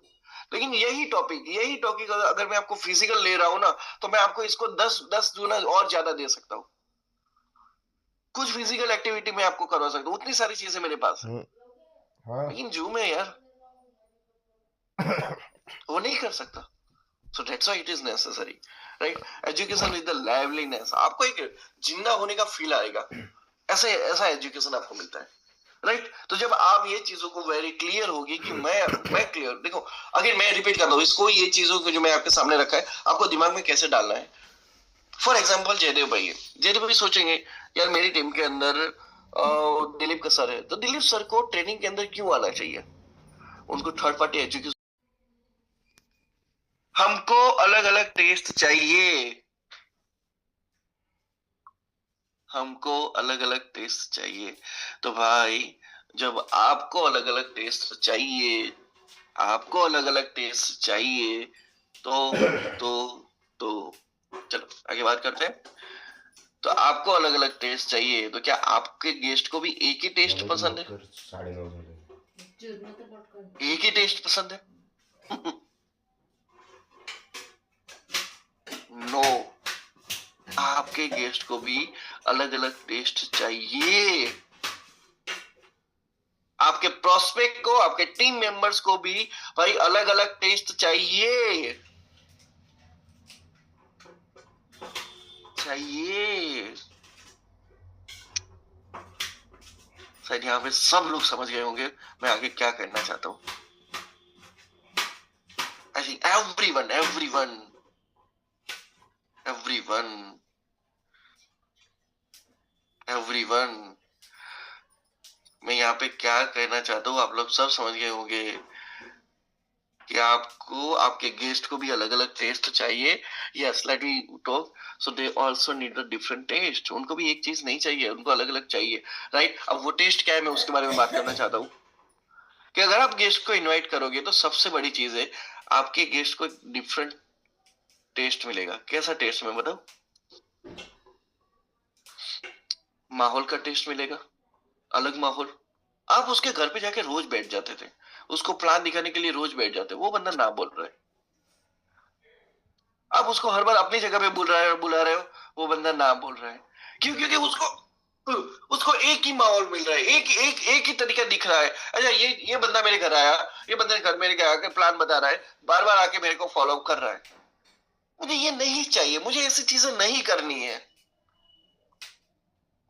लेकिन यही टॉपिक अगर मैं आपको फिजिकल ले रहा हूं ना, तो मैं आपको इसको 10 गुना और ज्यादा दे सकता हूँ. कुछ फिजिकल एक्टिविटी में आपको करवा सकता हूँ. उतनी सारी चीजें मेरे पास है. हाँ. लेकिन जूम है यार, वो नहीं कर सकता. So that's why it is necessary. Right. Education with the liveliness. आपको एक जिंदा होने का फील आएगा. ऐसा एजुकेशन आपको मिलता है. राइट. तो जब आप ये चीजों को वेरी क्लियर होगी कि मैं क्लियर. देखो अगेन मैं रिपीट करता हूँ इसको, ये चीजों को जो मैं आपके सामने रखा है आपको दिमाग में कैसे डालना है. फॉर एग्जाम्पल जयदेव भाई है. जयदेव भाई सोचेंगे यार मेरी टीम के अंदर दिलीप का सर है, तो दिलीप सर को ट्रेनिंग के अंदर क्यों आना चाहिए. उनको थर्ड पार्टी एजुकेशन. हमको अलग अलग टेस्ट चाहिए. हमको अलग अलग टेस्ट चाहिए. तो भाई जब आपको अलग अलग टेस्ट चाहिए, आपको अलग अलग टेस्ट चाहिए, तो चलो आगे बात करते हैं. तो आपको अलग अलग टेस्ट चाहिए, तो क्या आपके गेस्ट को भी एक ही टेस्ट पसंद है? 9:30 एक ही टेस्ट पसंद है? नो. आपके गेस्ट को भी अलग अलग टेस्ट चाहिए. आपके प्रोस्पेक्ट को, आपके टीम मेंबर्स को भी भाई अलग अलग टेस्ट चाहिए. शायद यहाँ पे सब लोग समझ गए होंगे मैं आगे क्या करना चाहता हूँ. आई थिंक एवरीवन मैं यहाँ पे क्या कहना चाहता हूँ आप लोग सब समझ गए होंगे कि आपको आपके गेस्ट को भी अलग अलग टेस्ट चाहिए. Yes, let me talk. So they also need a different test. उनको भी एक चीज नहीं चाहिए, उनको अलग अलग चाहिए. राइट. अब वो टेस्ट क्या है मैं उसके बारे में बात करना चाहता हूँ कि अगर आप गेस्ट को इनवाइट करोगे तो सबसे बड़ी चीज है आपके गेस्ट को डिफरेंट टेस्ट मिलेगा. कैसा टेस्ट मैं बताऊं? माहौल का टेस्ट मिलेगा. अलग माहौल. आप उसके घर पे जाके रोज बैठ जाते थे, उसको प्लान दिखाने के लिए रोज बैठ जाते. वो बंदा ना बोल रहा है, आप उसको हर बार अपनी जगह पे बुला रहे हो, वो बंदा ना बोल रहा है. क्यों? क्योंकि उसको एक ही माहौल मिल रहा है, एक ही तरीका दिख रहा है. अच्छा, ये बंदा मेरे घर आया, ये बंदा घर मेरे घर आके प्लान बता रहा है, बार बार आके मेरे को फॉलो कर रहा है. मुझे ये नहीं चाहिए. मुझे ऐसी चीजें नहीं करनी है.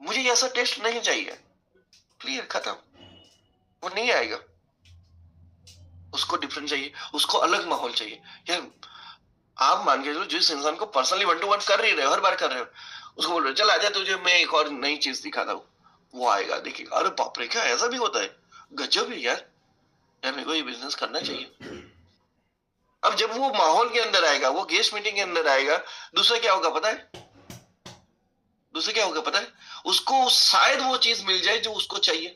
मुझे ऐसा टेस्ट नहीं चाहिए. क्लियर, खत्म. वो नहीं आएगा. उसको डिफरेंट चाहिए, उसको अलग माहौल चाहिए. यार आप मान के चलो जिस इंसान को पर्सनली 1-to-1 कर ही रहे हो, हर बार कर रहे हो, उसको बोल रहे हो चल आजा तुझे मैं एक और नई चीज दिखाता हूँ. वो आएगा, देखिएगा, अरे बाप रे क्या ऐसा भी होता है, गजब है यार. यार मेरे को ये बिजनेस करना चाहिए. अब जब वो माहौल के अंदर आएगा, वो गेस्ट मीटिंग के अंदर आएगा, दूसरा क्या होगा पता है? उसको शायद वो चीज मिल जाए जो उसको चाहिए.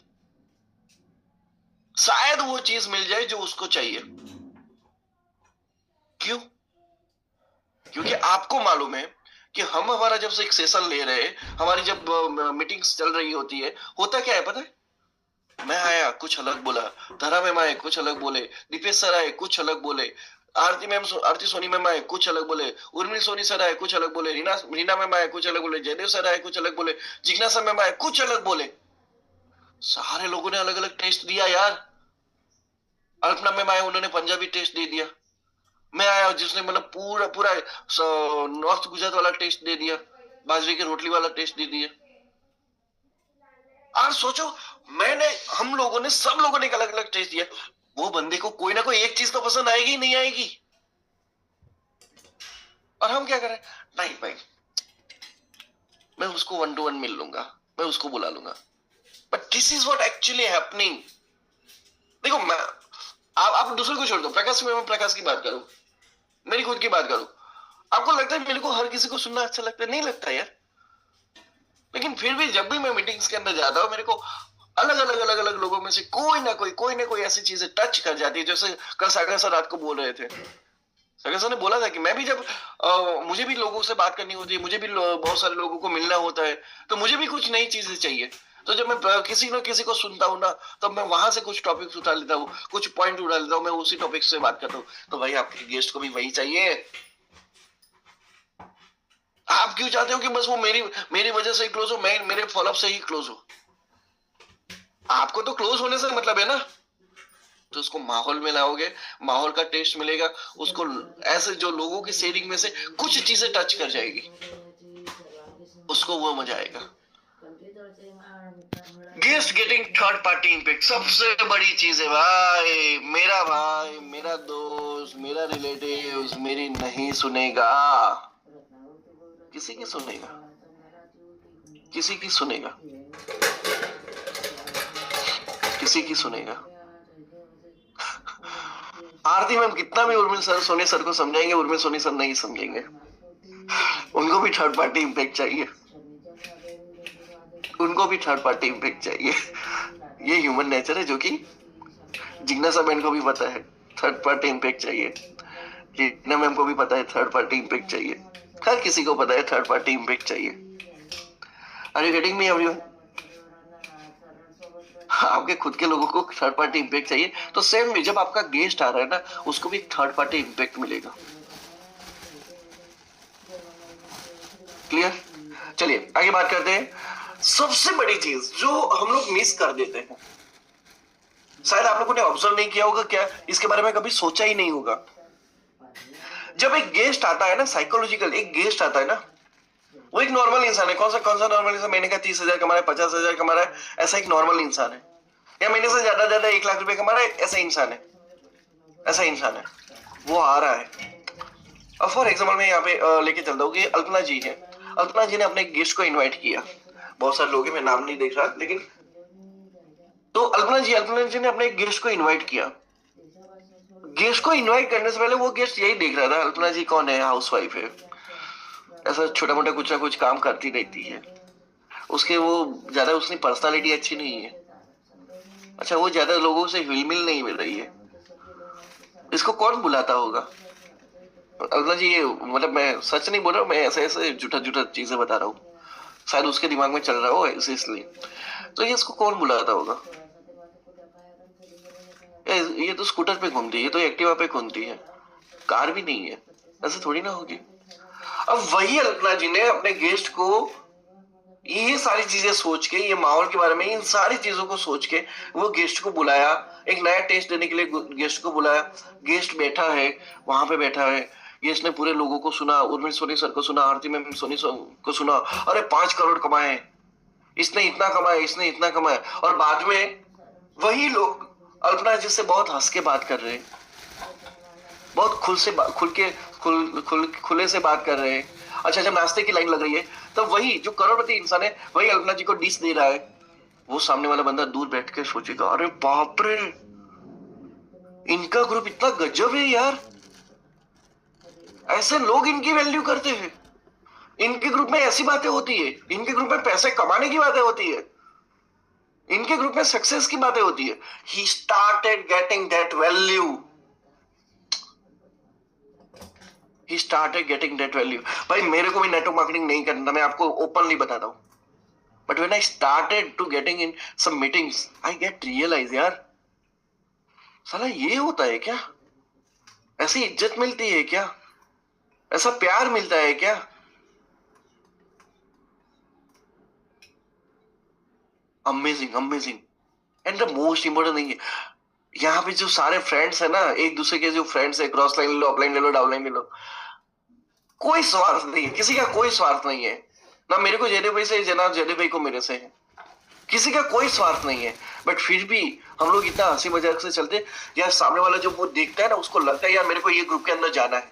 क्यों? क्योंकि आपको मालूम है कि हमारा जब से एक सेशन ले रहे हैं, हमारी जब मीटिंग्स चल रही होती है, होता क्या है पता है? मैं आया कुछ अलग बोला, धरा मैम आए कुछ अलग बोले, दीपेश सर आए कुछ अलग बोले, आरती सोनी मैम आए कुछ अलग बोले, उर्मिल सोनी सर आए कुछ अलग बोले, रीना रीना मैम आए कुछ अलग बोले, जयदेव सर आए कुछ अलग बोले, जिज्ञासा मैम आए कुछ अलग बोले। सारे लोगों ने अलग अलग टेस्ट दिया यार। अल्पना मैम आए, उन्होंने पंजाबी टेस्ट दे दिया। मैं आया जिसने मतलब पूरा पूरा नॉर्थ गुजरात वाला टेस्ट दे दिया, बाजरे की रोटली वाला टेस्ट दे दिया। और सोचो, मैंने हम लोगों ने सब लोगों ने एक अलग अलग टेस्ट दिया। वो बंदे को कोई ना कोई एक चीज तो पसंद आएगी, नहीं आएगी। और हम क्या करें, नहीं भाई मैं उसको 1 to 1 मिल लूंगा, मैं उसको बुला लूंगा। But this is what actually happening. देखो मैं, आप दूसरे को छोड़ दो, प्रकाश में मैं प्रकाश की बात करूं, मेरी खुद की बात करूं। आपको लगता है मेरे को हर किसी को सुनना अच्छा लगता है? नहीं लगता यार। लेकिन फिर भी जब भी मैं मीटिंग्स के अंदर जाता हूँ, मेरे को अलग अलग लोगों में से कोई ना कोई ऐसी चीजें टच कर जाती है। जैसे कल सागर सर रात को बोल रहे थे, सागर सर ने बोला था कि मैं भी जब मुझे भी लोगों से बात करनी होती है, मुझे भी बहुत सारे लोगों को मिलना होता है, तो मुझे भी कुछ नई चीजें चाहिए। तो जब मैं किसी न किसी को सुनता हूँ ना, तो मैं वहां से कुछ टॉपिक्स उठा लेता हूँ, कुछ पॉइंट उठा लेता हूँ, मैं उसी टॉपिक से बात करता हूँ। तो भाई आपके गेस्ट को भी वही चाहिए। आप क्यों चाहते हो कि बस वो मेरी मेरी वजह से ही क्लोज हो, मैं मेरे फॉलोअप से ही क्लोज हो? आपको तो क्लोज होने से मतलब है ना। तो उसको माहौल में लाओगे, माहौल का टेस्ट मिलेगा उसको। ऐसे जो लोगों की शेयरिंग में से कुछ चीजें टच कर जाएगी, उसको वो मजा आएगा। Guest getting third party impact सबसे बड़ी चीज है भाई, मेरा दोस्त, मेरा रिलेटिव मेरी नहीं सुनेगा। किसी की सुनेगा, किसी की सुनेगा, किसी की सुनेगा। आरती मैम कितना भी उर्मिल सर सोनी सर को समझाएंगे, उर्मिल सोनी सर नहीं समझेंगे। उनको भी थर्ड पार्टी इम्पैक्ट चाहिए, उनको भी थर्ड पार्टी इम्पैक्ट चाहिए। ये ह्यूमन नेचर है, जो कि जिज्ञासा मैम को भी पता है थर्ड पार्टी इम्पैक्ट चाहिए, रीना मैम को भी पता है थर्ड पार्टी इम्पैक्ट चाहिए, हर किसी को पता है थर्ड पार्टी इम्पैक्ट चाहिए। Are you getting me everyone? आपके खुद के लोगों को थर्ड पार्टी इम्पैक्ट चाहिए, तो सेम भी जब आपका गेस्ट आ रहा है ना, उसको भी थर्ड पार्टी इम्पैक्ट मिलेगा। क्लियर? चलिए आगे बात करते हैं। सबसे बड़ी चीज जो हम लोग मिस कर देते हैं, शायद आप लोगों ने ऑब्जर्व नहीं किया होगा, क्या इसके बारे में कभी सोचा ही नहीं होगा। जब एक गेस्ट आता है ना, साइकोलॉजिकल एक गेस्ट आता है ना, वो एक नॉर्मल इंसान है। कौन सा नॉर्मल इंसान? महीने का 30,000 कमा रहा है, 50,000 कमा रहा है, ऐसा एक नॉर्मल इंसान है। या महीने से ज्यादा 1 लाख रुपए कमा रहा है, ऐसा इंसान है, ऐसा इंसान है। वो आ रहा है। अब फॉर एग्जाम्पल मैं यहाँ पे लेके चलता हूँ कि अल्पना जी है। अल्पना जी ने अपने गेस्ट को इन्वाइट किया, बहुत सारे लोग हैं, मैं नाम नहीं देख रहा, लेकिन तो अल्पना जी ने अपने गेस्ट को इन्वाइट किया। गेस्ट को इन्वाइट करने से पहले वो गेस्ट यही देख रहा था, अल्पना जी कौन है, हाउसवाइफ है, ऐसा छोटा मोटा कुछ ना कुछ काम करती रहती है, उसके वो ज्यादा उसकी पर्सनालिटी अच्छी नहीं है, अच्छा वो ज्यादा लोगों से हिल मिल नहीं मिल रही है, इसको कौन बुलाता होगा। अल्पना जी ये मतलब मैं सच नहीं बोल रहा हूँ, मैं ऐसे ऐसे झूठा झूठा चीजें बता रहा हूँ, शायद उसके दिमाग में चल रहा हो इसलिए। तो ये इसको कौन बुलाता होगा? ये तो स्कूटर पे घूमती है, ये तो एक्टिवा पे घूमती है, कार भी नहीं है, ऐसे थोड़ी ना होगी। अब वही अल्पना जी ने अपने गेस्ट को ये सारी चीजें सोच के, ये माहौल के बारे में इन सारी चीजों को सोच के वो गेस्ट को बुलाया, एक नया टेस्ट देने के लिए गेस्ट को बुलाया। गेस्ट बैठा है, वहां पे बैठा है, गेस्ट ने पूरे लोगों को सुना, उर्मिल सोनी सर को सुना, आरती मैम सोनी को सुना, अरे 5 करोड़ कमाए, इसने इतना कमाया, इसने इतना कमाया। और बाद में वही लोग अल्पना जी से बहुत हंस के बात कर रहे हैं, बहुत खुले से बात कर रहे हैं। अच्छा जब नाश्ते की लाइन लग रही है, तब वही जो करोड़पति इंसान है वही अल्पना जी को डिश दे रहा है। वो सामने वाला बंदा दूर बैठ के सोचेगा, अरे बाप रे, इनका ग्रुप इतना गजब है यार, ऐसे लोग इनकी वैल्यू करते हैं, इनके ग्रुप में ऐसी बातें होती है, इनके ग्रुप में पैसे कमाने की बातें होती है, इनके ग्रुप में सक्सेस की बातें होती है। ही started getting that value, he started getting that value. भाई मेरे को भी नेटवर्क मार्केटिंग नहीं करना, मैं आपको ओपनली बताता हूँ, But when I started to getting in some meetings, I get realize यार, साला ये होता है क्या? ऐसी इज्जत मिलती है क्या? ऐसा प्यार मिलता है क्या? Amazing amazing. And the most important thing, यहाँ पे जो सारे फ्रेंड्स है ना, एक दूसरे के जो फ्रेंड्स है, क्रॉस लाइन ले लो, अपलाइन ले लो, डाउनलाइन ले लो, कोई स्वार्थ नहीं है, किसी का कोई स्वार्थ नहीं है। ना मेरे को जयदेव भाई से, ना जयदेव भाई को मेरे से है, किसी का कोई स्वार्थ नहीं है। बट फिर भी हम लोग इतना हंसी मजाक से चलते, यार सामने वाला जो वो देखता है ना, उसको लगता है यार मेरे को ये ग्रुप के अंदर जाना है।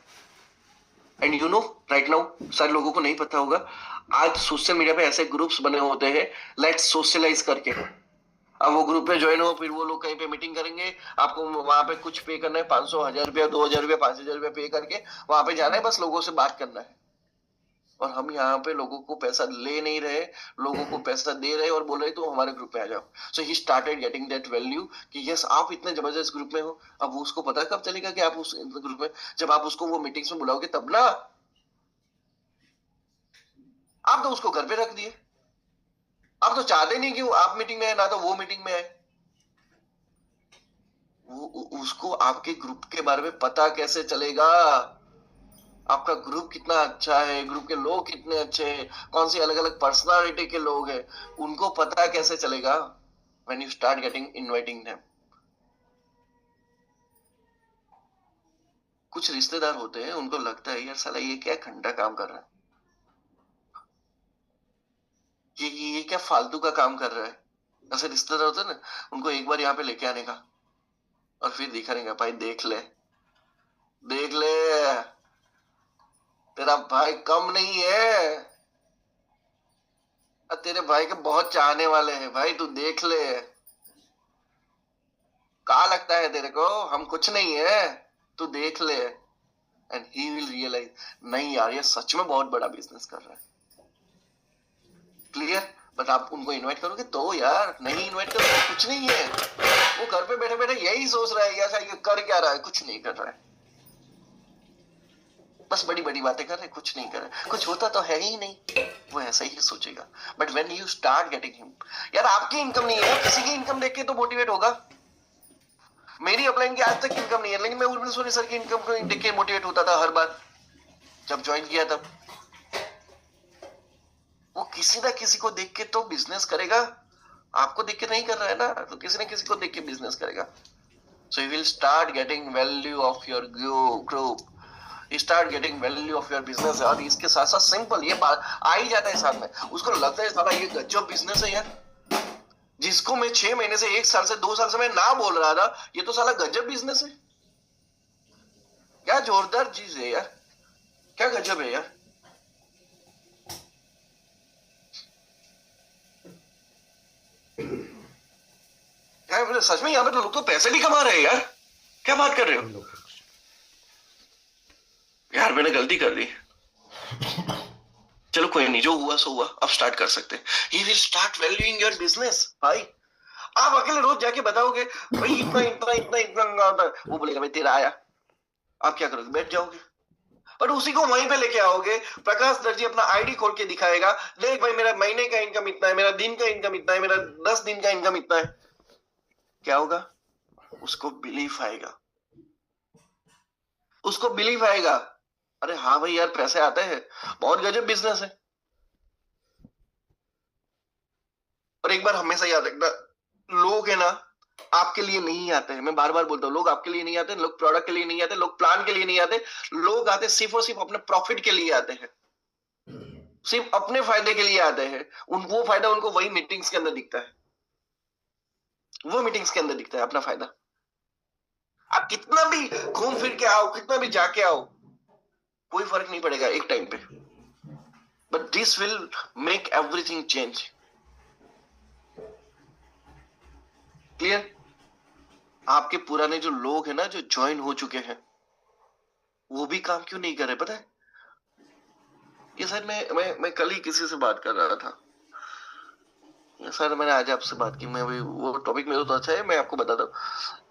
And you know right now, सारे लोगों को नहीं पता होगा, आज सोशल मीडिया पे ऐसे ग्रुप्स बने होते हैं, लेट्स सोशलाइज करके। अब वो ग्रुप पे ज्वाइन हो, फिर वो लोग कहीं पे मीटिंग करेंगे, आपको वहां पे कुछ पे करना है, 500, 1000 रुपया, 2000 रुपया, 5000 रुपया पे करके वहां पे जाना है, बस लोगों से बात करना है। और हम यहाँ पे लोगों को पैसा ले नहीं रहे, लोगों को पैसा दे रहे और बोल रहे तो हमारे ग्रुप में आ जाओ। So he started getting that value कि यस आप इतने जबरदस्त ग्रुप में हो। अब उसको पता कब चलेगा कि आप उस ग्रुप में, जब आप उसको वो मीटिंग्स में बुलाओगे तब ना। आप तो उसको घर पे रख दिए, आप तो चाहते नहीं कि आप मीटिंग में आए, ना तो वो मीटिंग में आए। उसको आपके ग्रुप के बारे में पता कैसे चलेगा? आपका ग्रुप कितना अच्छा है, ग्रुप के लोग कितने अच्छे हैं, कौन सी अलग अलग पर्सनालिटी के लोग हैं, उनको पता कैसे चलेगा? when you start getting inviting them। कुछ रिश्तेदार होते हैं, उनको लगता है यार साला ये क्या घंटा काम कर रहा है, ये क्या फालतू का काम कर रहा है। ऐसे रिश्तेदार होते हैं ना, उनको एक बार यहाँ पे लेके आने का और फिर दिखाने का, भाई देख ले देख ले, तेरा भाई कम नहीं है, तेरे भाई के बहुत चाहने वाले हैं, भाई तू देख ले, कहा लगता है तेरे को हम कुछ नहीं है, तू देख ले। एंड ही विल रियलाइज नहीं यार ये सच में बहुत बड़ा बिजनेस कर रहा है। क्लियर? बट आप उनको इनवाइट करोगे तो यार, नहीं इनवाइट करोगे तो कुछ नहीं है। वो घर पे बैठे बैठे यही सोच रहा है यार ये कर क्या रहा है, कुछ नहीं कर रहा है, बस बड़ी बड़ी बातें कर रहे, कुछ नहीं कर रहे, कुछ होता तो है ही नहीं, वो ऐसा ही सोचेगा। But when you start getting him, यार आपकी इनकम नहीं है, किसी की इनकम देख के तो मोटिवेट होगा। मेरी अपलाइन की आज तक इनकम नहीं है, लेकिन मैं उर्मिल सोनी सर की इनकम को देख के मोटिवेट होता था हर बार जब ज्वाइन किया तब। वो किसी ना किसी को देख के तो बिजनेस करेगा, आपको देख के नहीं कर रहा है ना, तो किसी ना किसी को देख के बिजनेस करेगा। So you will start getting value of your group, start getting value of your business. और इसके साथ साथ सिंपल ये बात आ ही जाता है साथ में, उसको लगता है साला ये गजब बिजनेस है यार, जिसको मैं 6 महीने से, 1 साल से, 2 साल से मैं ना बोल रहा था, ये तो साला गजब बिजनेस है। क्या जोरदार चीज है यार, क्या गजब है यार। यार सच में यहाँ पे तो लोग तो पैसे भी कमा रहे हैं यार, क्या बात कर रहे हो यार, मैंने गलती कर दी, चलो कोई नहीं, जो हुआ सो हुआ, अब स्टार्ट कर सकते हैं। He will start valuing your business. भाई आप अकेले रोज जाके बताओगे भाई इतना इतना इतना इतना आता है, वो बोलेगा भाई तेरा आया, आप क्या करोगे, बैठ जाओगे। पर उसी को वहीं पे लेके आओगे, प्रकाश दर्जी अपना आईडी खोल के दिखाएगा, देख भाई मेरा महीने का इनकम इतना है, मेरा दिन का इनकम इतना है, मेरा 10 दिन का इनकम इतना है, क्या होगा? उसको बिलीफ आएगा, उसको बिलीफ आएगा, अरे हाँ भाई यार पैसे आते हैं, बहुत गजब बिजनेस है। और एक बार हमेशा याद रखना, लोग है ना आपके लिए नहीं आते हैं, मैं बार बार बोलता हूँ, लोग आपके लिए नहीं आते, लोग प्रोडक्ट के लिए नहीं आते, लोग प्लान के लिए नहीं आते, लोग आते सिर्फ और सिर्फ अपने प्रॉफिट के लिए आते हैं, सिर्फ अपने फायदे के लिए आते हैं। वो फायदा उनको वही मीटिंग्स के अंदर दिखता है, वो मीटिंग्स के अंदर दिखता है अपना फायदा। आप कितना भी घूम फिर के आओ, कितना भी जाके आओ, कोई फर्क नहीं पड़ेगा एक टाइम पे, but this will make everything change. Clear? आपके पुराने जो लोग हैं ना, जो ज्वाइन हो चुके हैं, वो भी काम क्यों नहीं कर रहे पता है? ये सर मैं कल ही किसी से बात कर रहा था, ये सर मैंने आज आपसे बात की, मैं वो टॉपिक मेरा तो अच्छा है, मैं आपको बताता हूँ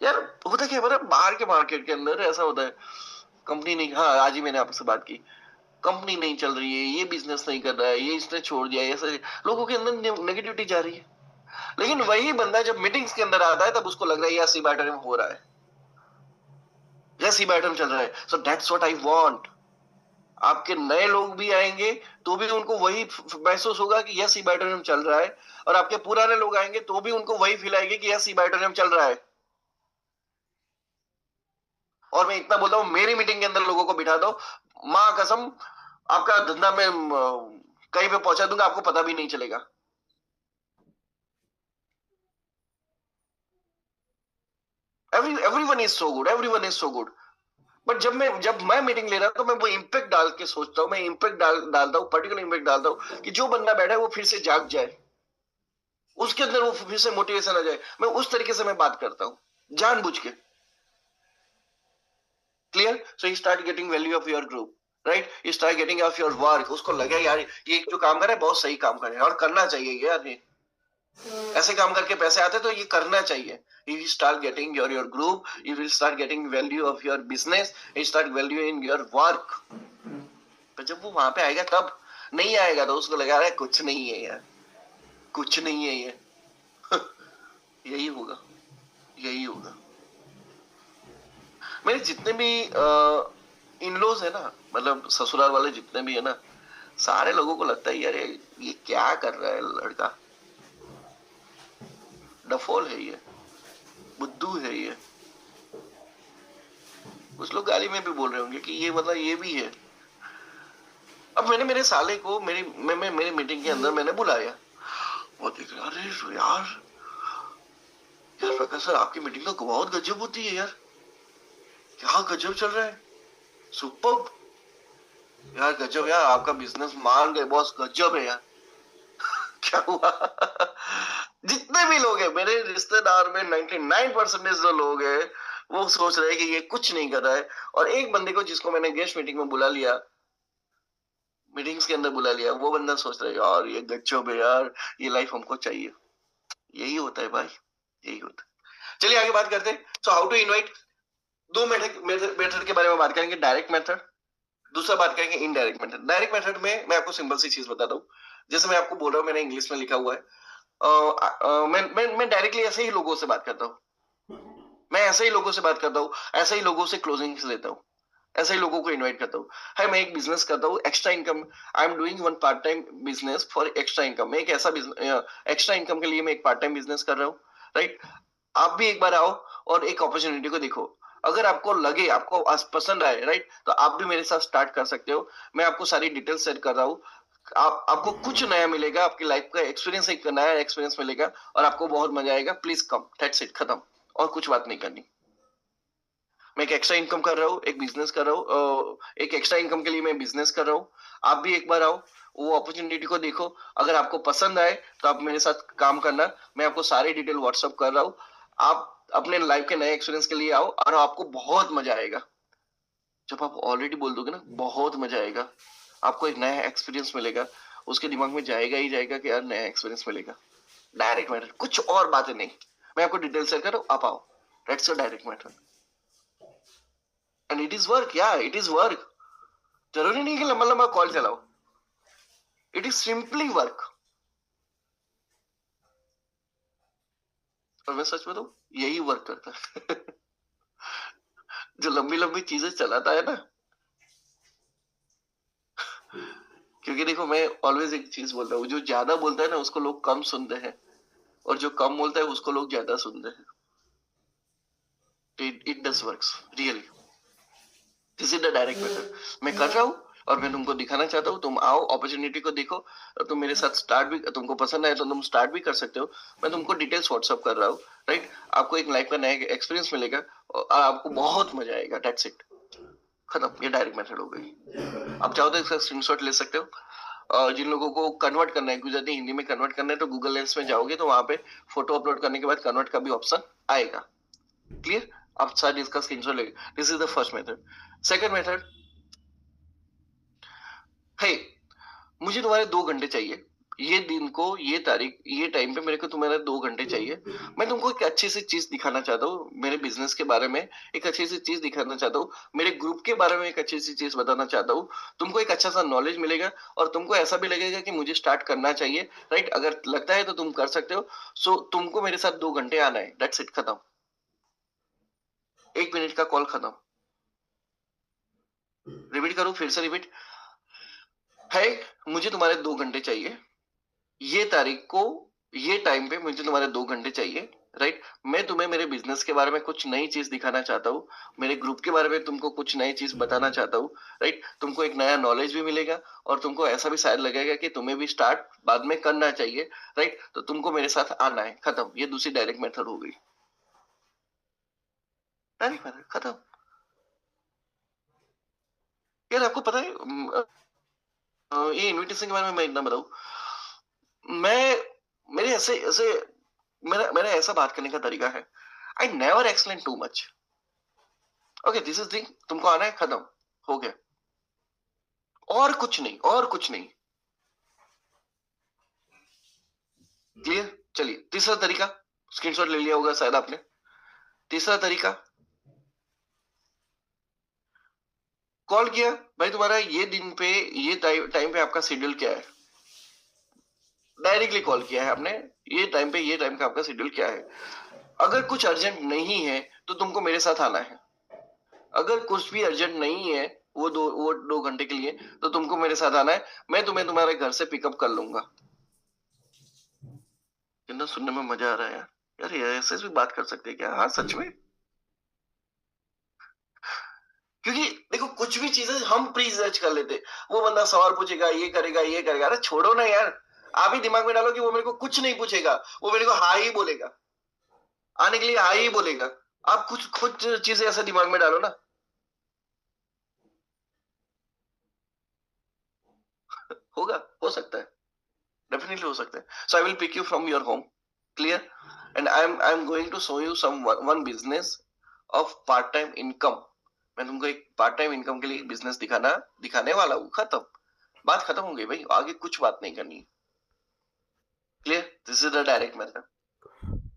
यार। होता क्या है बाहर के मार्केट के अंदर ऐसा होता है, कंपनी नहीं, हाँ आज ही मैंने आपसे बात की, कंपनी नहीं चल रही है, ये बिजनेस नहीं कर रहा है, ये इसने छोड़ दिया, ऐसे लोगों के अंदर नेगेटिविटी जा रही है। लेकिन वही बंदा जब मीटिंग्स के अंदर आता है तब उसको लग रहा है यार सी बैटल हो रहा है, या सी बैटल चल रहा है। So that's what I want. आपके नए लोग भी आएंगे तो भी उनको वही महसूस होगा कि यस ईबैटोरियम चल रहा है, और आपके पुराने लोग आएंगे तो भी उनको वही फील आएगी कि यस ईबैटोरियम चल रहा है। और मैं इतना बोलता हूँ, मेरी मीटिंग के अंदर लोगों को बिठा दो, माँ कसम आपका धंधा में कहीं पे पहुंचा दूंगा, आपको पता भी नहीं चलेगा। Everyone is so good, everyone is so good. But जब मैं मीटिंग ले रहा हूं तो मैं वो इम्पैक्ट डाल के सोचता हूँ, मैं इम्पैक्ट डालता हूँ, पर्टिकुलर इम्पैक्ट डालता हूँ कि जो बंदा बैठा है वो फिर से जाग जाए, उसके अंदर वो फिर से मोटिवेशन आ जाए। मैं उस तरीके से मैं बात करता हूँ जानबूझ के। Clear? So you start getting value of your group, right? You start getting off your work. उसको लगे यार ये जो काम कर रहा है बहुत सही काम कर रहा है और करना चाहिए यार, ये ऐसे काम करके पैसे आते तो ये करना चाहिए। You will start getting your group, you will start getting value of your business, you start value in your work। तो जब वो वहां पे आएगा तब, नहीं आएगा तो उसको लगा रहा है कुछ नहीं है यार, कुछ नहीं है ये। यही होगा, यही होगा। मेरे जितने भी इन-लॉज है ना, मतलब ससुराल वाले जितने भी है ना, सारे लोगों को लगता है यार ये क्या कर रहा है लड़का, डफोल है ये, बुद्धू है ये। कुछ लोग गाली में भी बोल रहे होंगे कि ये मतलब ये भी है। अब मैंने मेरे साले को मेरी मीटिंग के अंदर मैंने बुलाया, वो देख रहा, अरे यार यार प्रकाश सर आपकी मीटिंग तो बहुत गजब होती है यार, क्या गजब चल रहा है, सुपर यार, गजब यार, आपका बिजनेस मान गए बॉस, गजब है यार। क्या हुआ? जितने भी लोग हैं मेरे रिश्तेदार में 99% जो लोग हैं वो सोच रहे हैं कि ये कुछ नहीं कर रहा है। और एक बंदे को जिसको मैंने गेस्ट मीटिंग में बुला लिया, मीटिंग्स के अंदर बुला लिया, वो बंदा सोच रहा है यार ये गजब है यार, ये लाइफ हमको चाहिए। यही होता है भाई, यही होता है। चलिए आगे बात करते हैं। So how to invite. दो मेथड के बारे में बात करेंगे, डायरेक्ट मेथड, दूसरा बात करेंगे इनडायरेक्ट मेथड। डायरेक्ट मेथड में मैं आपको सिंपल सी चीज बताता हूँ, जैसे मैं आपको बोल रहा हूँ, मैंने इंग्लिश में लिखा हुआ है। मैं डायरेक्टली ऐसे ही लोगों से बात करता हूँ, मैं ऐसे ही लोगों से बात करता हूँ, ऐसे ही लोगों से क्लोजिंग्स लेता हूँ, ऐसे ही लोगों को इनवाइट करता हूँ। है मैं एक बिजनेस करता हूँ extra income, I am doing one part time business for extra income. मैं एक ऐसा एक्स्ट्रा इनकम के लिए मैं एक पार्ट टाइम बिजनेस कर रहा हूँ, राइट? आप भी एक बार आओ और एक अपॉर्चुनिटी को देखो, अगर आपको लगे, आपको पसंद आए, राइट, तो आप भी मेरे साथ स्टार्ट कर सकते हो। मैं आपको सारी डिटेल्स शेयर कर रहा हूँ, आपको कुछ नया मिलेगा, आपकी लाइफ का एक्सपीरियंस, एक नया एक्सपीरियंस मिलेगा और आपको बहुत मजा आएगा। प्लीज कम, दैट्स इट, खत्म, और कुछ बात नहीं करनी। मैं एक एक्स्ट्रा इनकम कर रहा हूँ, एक बिजनेस कर रहा हूँ, एक एक्स्ट्रा इनकम के लिए मैं बिजनेस कर रहा हूँ। आप भी एक बार आओ, वो अपॉर्चुनिटी को देखो, अगर आपको पसंद आए तो आप मेरे साथ काम करना। मैं आपको सारी डिटेल व्हाट्सअप कर रहा हूँ, आप अपने लाइफ के नए एक्सपीरियंस के लिए आओ और आपको बहुत मजा आएगा। जब आप ऑलरेडी बोल दोगे ना बहुत मजा आएगा, आपको एक नया एक्सपीरियंस मिलेगा, उसके दिमाग में जाएगा ही जाएगा कि यार नया एक्सपीरियंस मिलेगा। डायरेक्ट मेथड, कुछ और बातें नहीं। मैं आपको डिटेल शेयर कर रहा हूँ, आप आओ, that's your direct method. And it is work, या इट इज वर्क। जरूरी नहीं कि लंबा लंबा कॉल चलाओ, इट इज सिंपली वर्क। और मैं सच बताऊं, यही वर्क करता है। जो लंबी लंबी चीजें चलाता है ना, क्योंकि देखो मैं ऑलवेज एक चीज बोलता हूँ, जो ज्यादा बोलता है ना उसको लोग कम सुनते हैं, और जो कम बोलता है उसको लोग ज्यादा सुनते हैं। It does works really. This is the direct method. मैं कर रहा हूँ और मैं तुमको दिखाना चाहता हूँ, तुम आओ, अपॉर्चुनिटी को देखो, और तुम मेरे साथ स्टार्ट भी, तुमको पसंद आए तो तुम स्टार्ट भी कर सकते हो। मैं तुमको डिटेल्स व्हाट्सअप कर रहा हूँ, राइट? आपको एक लाइफ का नया एक्सपीरियंस मिलेगा और आपको बहुत मजा आएगा, दैट्स इट, खत्म। ये डायरेक्ट मेथड हो गई। आप चाहो तो इसका स्क्रीनशॉट ले सकते हो। जिन लोगों को कन्वर्ट करना है, गुजराती हिंदी में कन्वर्ट करना है, तो गूगल लेंस में जाओगे तो वहां पे फोटो अपलोड करने के बाद कन्वर्ट का भी ऑप्शन आएगा। क्लियर? आप सारे इसका स्क्रीनशॉट लेंगे। This is the first method. Second method है, मुझे तुम्हारे 2 घंटे चाहिए, ये दिन को, ये तारीख, ये टाइम पे मेरे को तुम्हारा 2 घंटे चाहिए। मैं तुमको एक अच्छी सी चीज दिखाना चाहता हूँ, मेरे बिजनेस के बारे में एक अच्छी सी चीज दिखाना चाहता हूँ, मेरे ग्रुप के बारे में एक अच्छी सी चीज बताना चाहता हूँ। तुमको एक अच्छा सा नॉलेज मिलेगा और तुमको ऐसा भी लगेगा कि मुझे स्टार्ट करना चाहिए। राइट, अगर लगता है तो तुम कर सकते हो। सो तुमको मेरे साथ 2 घंटे आना है, दैट्स इट, खत्म। 1 मिनट का कॉल, खत्म। रिपीट करूँ, फिर से रिपीट है। मुझे तुम्हारे 2 घंटे चाहिए, ये तारीख को, ये टाइम पे मुझे तुम्हारे 2 घंटे चाहिए। राइट, मैं तुम्हें मेरे बिजनेस के बारे में कुछ नई चीज दिखाना चाहता हूँ, मेरे ग्रुप के बारे में तुमको कुछ नई चीज बताना चाहता हूँ। राइट, तुमको एक नया नॉलेज भी मिलेगा और तुमको ऐसा भी शायद लगेगा कि तुम्हें भी स्टार्ट बाद में करना चाहिए। राइट, तो तुमको मेरे साथ आना है, खत्म। ये दूसरी डायरेक्ट मेथड हो गई, डायरेक्ट मेथड खत्म। यार आपको पता है, ये इनविटेशन के बारे में मैं इतना बताऊं, मैं मेरे ऐसे ऐसे मेरा मेरा ऐसा बात करने का तरीका है, I never explain too much. Okay, this is thing, तुमको आना है, खत्म, हो गया। और कुछ नहीं, और कुछ नहीं। क्लियर? चलिए तीसरा तरीका, स्क्रीनशॉट ले लिया होगा शायद आपने। तीसरा तरीका, कॉल किया, भाई तुम्हारा ये दिन पे, ये टाइम पे आपका शेड्यूल क्या है। डायरेक्टली कॉल किया है आपने, ये टाइम पे, ये टाइम का आपका शेड्यूल क्या है। अगर कुछ अर्जेंट नहीं है तो तुमको मेरे साथ आना है। अगर कुछ भी अर्जेंट नहीं है, वो 2 घंटे के लिए, तो तुमको मेरे साथ आना है। मैं तुम्हें तुम्हारे घर से पिकअप कर लूंगा। कितना सुनने में मजा आ रहा है यार। यार ये ऐसे भी बात कर सकते हैं क्या? हाँ सच में। क्योंकि देखो, कुछ भी चीजें हम प्री जज कर लेते। वो बंदा सवाल पूछेगा, ये करेगा, ये करेगा, अरे छोड़ो ना यार। आप ही दिमाग में डालो कि वो मेरे को कुछ नहीं पूछेगा, वो मेरे को हाँ ही बोलेगा, आने के लिए हाँ ही बोलेगा। आप कुछ खुद चीजें ऐसे दिमाग में डालो ना। होगा, हो सकता है, डेफिनेटली हो सकता है। So I will pick you from your home, clear, and I am going to show you some one business of part time income. मैं तुमको एक पार्ट टाइम इनकम के लिए बिजनेस दिखाने वाला हूँ, खत्म। बात खत्म हो गई भाई, आगे कुछ बात नहीं करनी। Clear, this is the direct method.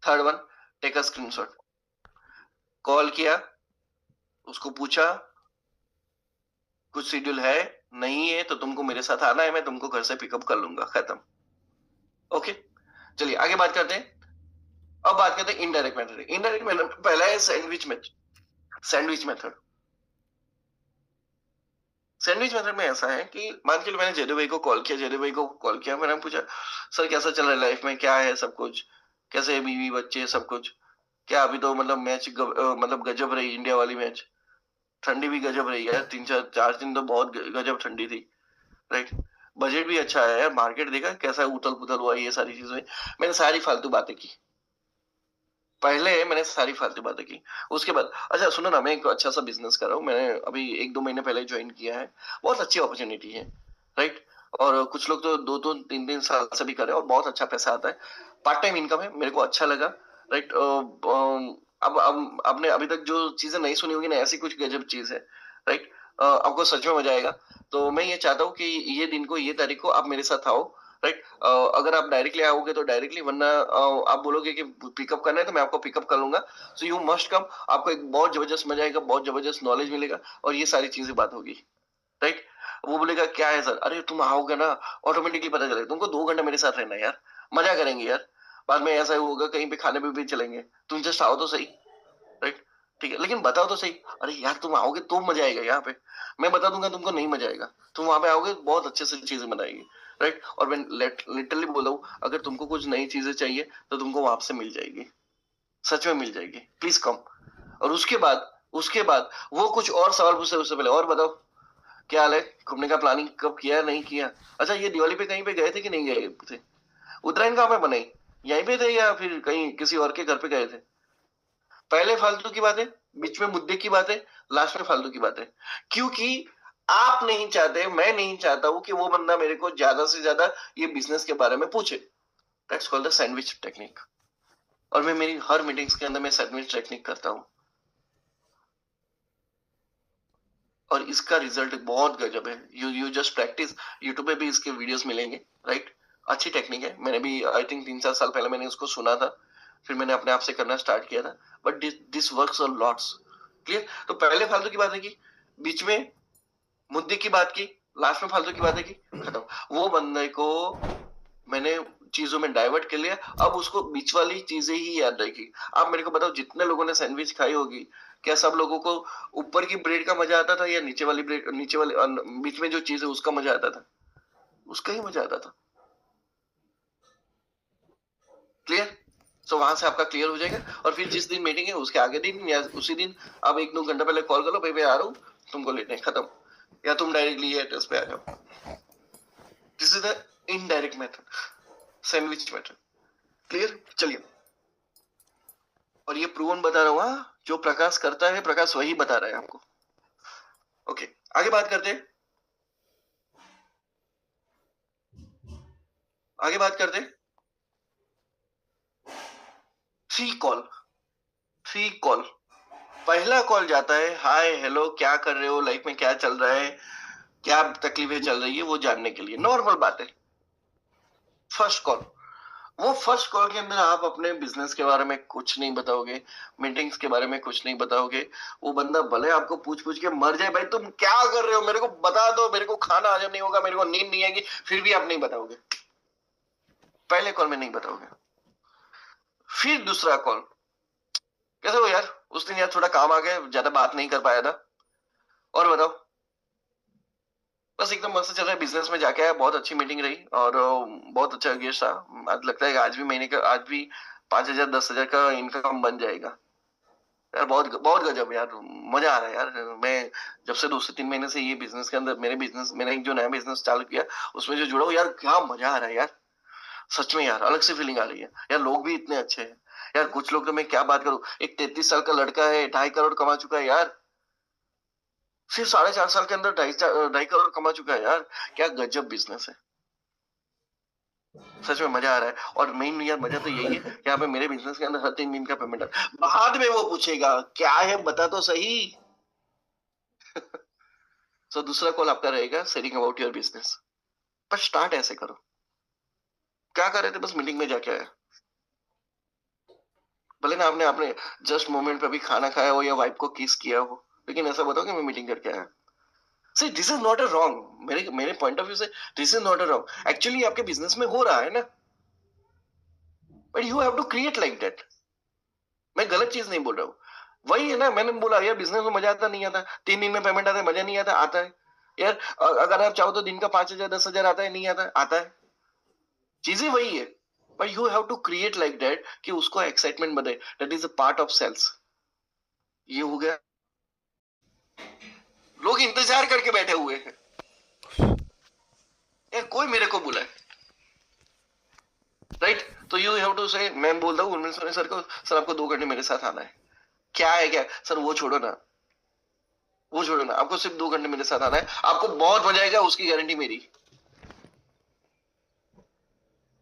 Third one, take a screenshot. Call किया, उसको पूछा कुछ शेड्यूल है, नहीं है तो तुमको मेरे साथ आना है, मैं तुमको घर से पिकअप कर लूंगा, खत्म। ओके, चलिए आगे बात करते हैं। अब बात करते हैं इनडायरेक्ट मेथड। इनडायरेक्ट मेथड पहला है sandwich method. Sandwich method, sandwich method में ऐसा है कि मान के लिए मैंने जेडू भाई को कॉल किया, जेडू भाई को कॉल किया, मैंने पूछा सर कैसा चल रहा है लाइफ में, क्या है सब कुछ, कैसे है बीवी बच्चे सब कुछ, क्या अभी तो मतलब मैच मतलब गजब रही इंडिया वाली मैच, ठंडी भी गजब रही है, 3 4 4 दिन तो बहुत गजब ठंडी थी। राइट, बजट भी अच्छा है यार, मार्केट देखा कैसा उथल पुथल हुआ, ये सारी चीजें मैंने सारी फालतू बातें की। पहले मैंने सारी फालतू बातें की, उसके बाद अच्छा सुनो ना, मैं एक अच्छा सा बिजनेस कर रहा हूँ, मैंने अभी 1 2 महीने पहले ज्वाइन किया है, बहुत अच्छी अपॉर्चुनिटी है। राइट, और कुछ लोग तो 2 2 3 3 साल से भी कर रहे हैं और बहुत अच्छा पैसा आता है, पार्ट टाइम इनकम है, मेरे को अच्छा लगा। राइट, अब आपने अभी तक जो चीजें नहीं सुनी होगी ना, ऐसी कुछ गजब चीज है। राइट, आपको सच में मजा आएगा। तो मैं ये चाहता हूँ कि ये दिन को, ये तारीख को आप मेरे साथ आओ। राइट, अगर आप डायरेक्टली आओगे तो डायरेक्टली, वरना आप बोलोगे कि पिकअप करना है तो मैं आपको पिकअप कर लूंगा। सो यू मस्ट कम, आपको एक बहुत जबरदस्त मजा आएगा, बहुत जबरदस्त नॉलेज मिलेगा और ये सारी चीजें बात होगी। राइट, वो बोलेगा क्या है सर, अरे तुम आओगे ना, ऑटोमेटिकली पता चलेगा तुमको। 2 घंटे मेरे साथ रहना है यार, मजा करेंगे यार। बाद में ऐसा होगा कहीं पे खाने पे भी चलेंगे, तुम जस्ट आओ तो सही। राइट, ठीक है, लेकिन बताओ तो सही। अरे यार तुम आओगे तो मजा आएगा यहाँ पे, मैं बता दूंगा तुमको नहीं मजा आएगा। तुम वहां पे आओगे बहुत अच्छे से चीजें बनाएगी। राइट, और मैं लिटरली बोल रहा हूँ, अगर तुमको कुछ नई चीजें चाहिए तो तुमको वहां से मिल जाएगी, सच में मिल जाएगी, प्लीज कम। और उसके बाद वो कुछ और सवाल पूछते, उससे पहले और बताओ क्या हाल है, घूमने का प्लानिंग कब किया, नहीं किया। अच्छा ये दिवाली पे कहीं पे गए थे कि नहीं गए थे? उत्तरायण कहाँ पे बनाई, यहीं पे थे या फिर कहीं किसी और के घर पे गए थे? पहले फालतू की बातें, बीच में मुद्दे की बातें, लास्ट में फालतू की बातें। क्योंकि आप नहीं चाहते, मैं नहीं चाहता हूं कि वो बंदा मेरे को ज्यादा से ज्यादा ये बिजनेस के बारे में पूछे। That's called the sandwich technique. और मैं मेरी हर मीटिंग्स के अंदर मैं सैंडविच टेक्निक करता हूँ और इसका रिजल्ट बहुत गजब है। यू जस्ट प्रैक्टिस, यूट्यूब पे भी इसके वीडियोस मिलेंगे। राइट, अच्छी टेक्निक है, मैंने भी आई थिंक 3-4 साल पहले मैंने उसको सुना था, फिर मैंने अपने आप से करना स्टार्ट किया था, but this works a lots. Clear? तो पहले फालतू की बातें की, बीच में मुद्दे की बात की, लास्ट में फालतू की बातें की, खत्म। वो बंदे को मैंने चीजों में डाइवर्ट कर लिया, अब उसको बीच वाली चीजें ही याद रहेगी। आप मेरे को बताओ, जितने लोगों ने सैंडविच खाई होगी, क्या सब लोगों को ऊपर की ब्रेड का मजा आता था या नीचे वाली ब्रेड, नीचे वाले बीच में जो चीज है उसका मजा आता था? उसका ही मजा आता था। क्लियर? सो वहां से आपका क्लियर हो जाएगा, और फिर जिस दिन मीटिंग है उसके आगे दिन या उसी दिन आप 1-2 घंटा पहले कॉल कर लो, भाई मैं आ रहा हूँ, तुमको लेने, खत्म। या तुम डायरेक्टली एड्रेस पे आ जाओ। This is the indirect method, sandwich method. Clear? चलिए, और ये प्रूवन बता रहा हूँ, हाँ, जो प्रकाश करता है प्रकाश वही बता रहा है आपको। ओके, आगे बात करते हैं, आगे बात करते हैं। Three call, three call. पहला कॉल जाता है, हाय हेलो, क्या कर रहे हो, लाइफ में क्या चल रहा है, क्या तकलीफें चल रही है, वो जानने के लिए, नॉर्मल बात है। फर्स्ट कॉल, वो फर्स्ट कॉल के अंदर आप अपने बिजनेस के बारे में कुछ नहीं बताओगे, मीटिंग्स के बारे में कुछ नहीं बताओगे। वो बंदा भले आपको पूछ पूछ के मर जाए, भाई तुम क्या कर रहे हो, मेरे को बता दो, मेरे को खाना हजम नहीं होगा, मेरे को नींद नहीं आएगी, फिर भी आप नहीं बताओगे, पहले कॉल में नहीं बताओगे। फिर दूसरा कॉल, कैसे हो यार, उस दिन यार थोड़ा काम आ गया, ज्यादा बात नहीं कर पाया था, और बताओ। बस एकदम मस्त चल रहा है, बिजनेस में जाके आया, बहुत अच्छी मीटिंग रही, और बहुत अच्छा गेस्ट था। आज लगता है कि आज भी महीने का, आज भी 5,000 10,000 का इनकम बन जाएगा। यार बहुत बहुत गजब यार, मजा आ रहा है यार। मैं जब से 2 से 3 महीने से ये बिजनेस के अंदर, मेरे बिजनेस, मैंने एक जो नया बिजनेस चालू किया उसमें जो जुड़ा हूँ यार, क्या मजा आ रहा है यार। सच में यार, अलग से फीलिंग आ रही है यार, लोग भी इतने अच्छे हैं यार। कुछ लोग तो मैं क्या बात करूं, एक 33 साल का लड़का है, 2.5 करोड़ कमा चुका है यार, सिर्फ 4.5 साल के अंदर 2.5 करोड़ कमा चुका है यार। क्या गजब बिजनेस है, सच में मजा आ रहा है। और मेन यार मजा तो यही है कि यहाँ पे मेरे बिजनेस के अंदर हर 3 दिन का पेमेंट है। बाद में वो पूछेगा क्या है, बता तो सही। तो दूसरा कॉल आपका रहेगा सेलिंग अबाउट योर बिजनेस, पर स्टार्ट ऐसे करो, क्या कर रहे थे, बस मीटिंग में जाके आया, भले ना आपने आपने जस्ट मोमेंट पे भी खाना खाया हो या वाइफ को किस किया हो, लेकिन ऐसा बताओ कि मैं मीटिंग करके आया। See this is not a wrong, मेरे मेरे पॉइंट ऑफ व्यू से this is not a wrong, actually आपके बिजनेस में हो रहा है ना, but you have to create like that. मैं गलत चीज नहीं बोल रहा हूँ, वही है ना, मैंने बोला यार बिजनेस में मजा आता नहीं आता, 3 दिन में पेमेंट आता है, मजा नहीं आता, आता है यार। अगर आप चाहो तो दिन का 5,000 10,000 आता है, नहीं आता, आता है, चीजें वही है। But you have to create like that कि उसको एक्साइटमेंट बने, that is a part of sales. ये हो गया, लोग इंतजार करके बैठे हुए हैं यार, कोई मेरे को बुलाए, राइट? तो यू हैव टू से, मैं बोलता हूँ उर्मिल सर को, सर आपको 2 घंटे मेरे साथ आना है। क्या है क्या सर, वो छोड़ो ना, वो छोड़ो ना, आपको सिर्फ 2 घंटे मेरे साथ आना है, आपको बहुत मजा आएगा, उसकी गारंटी मेरी,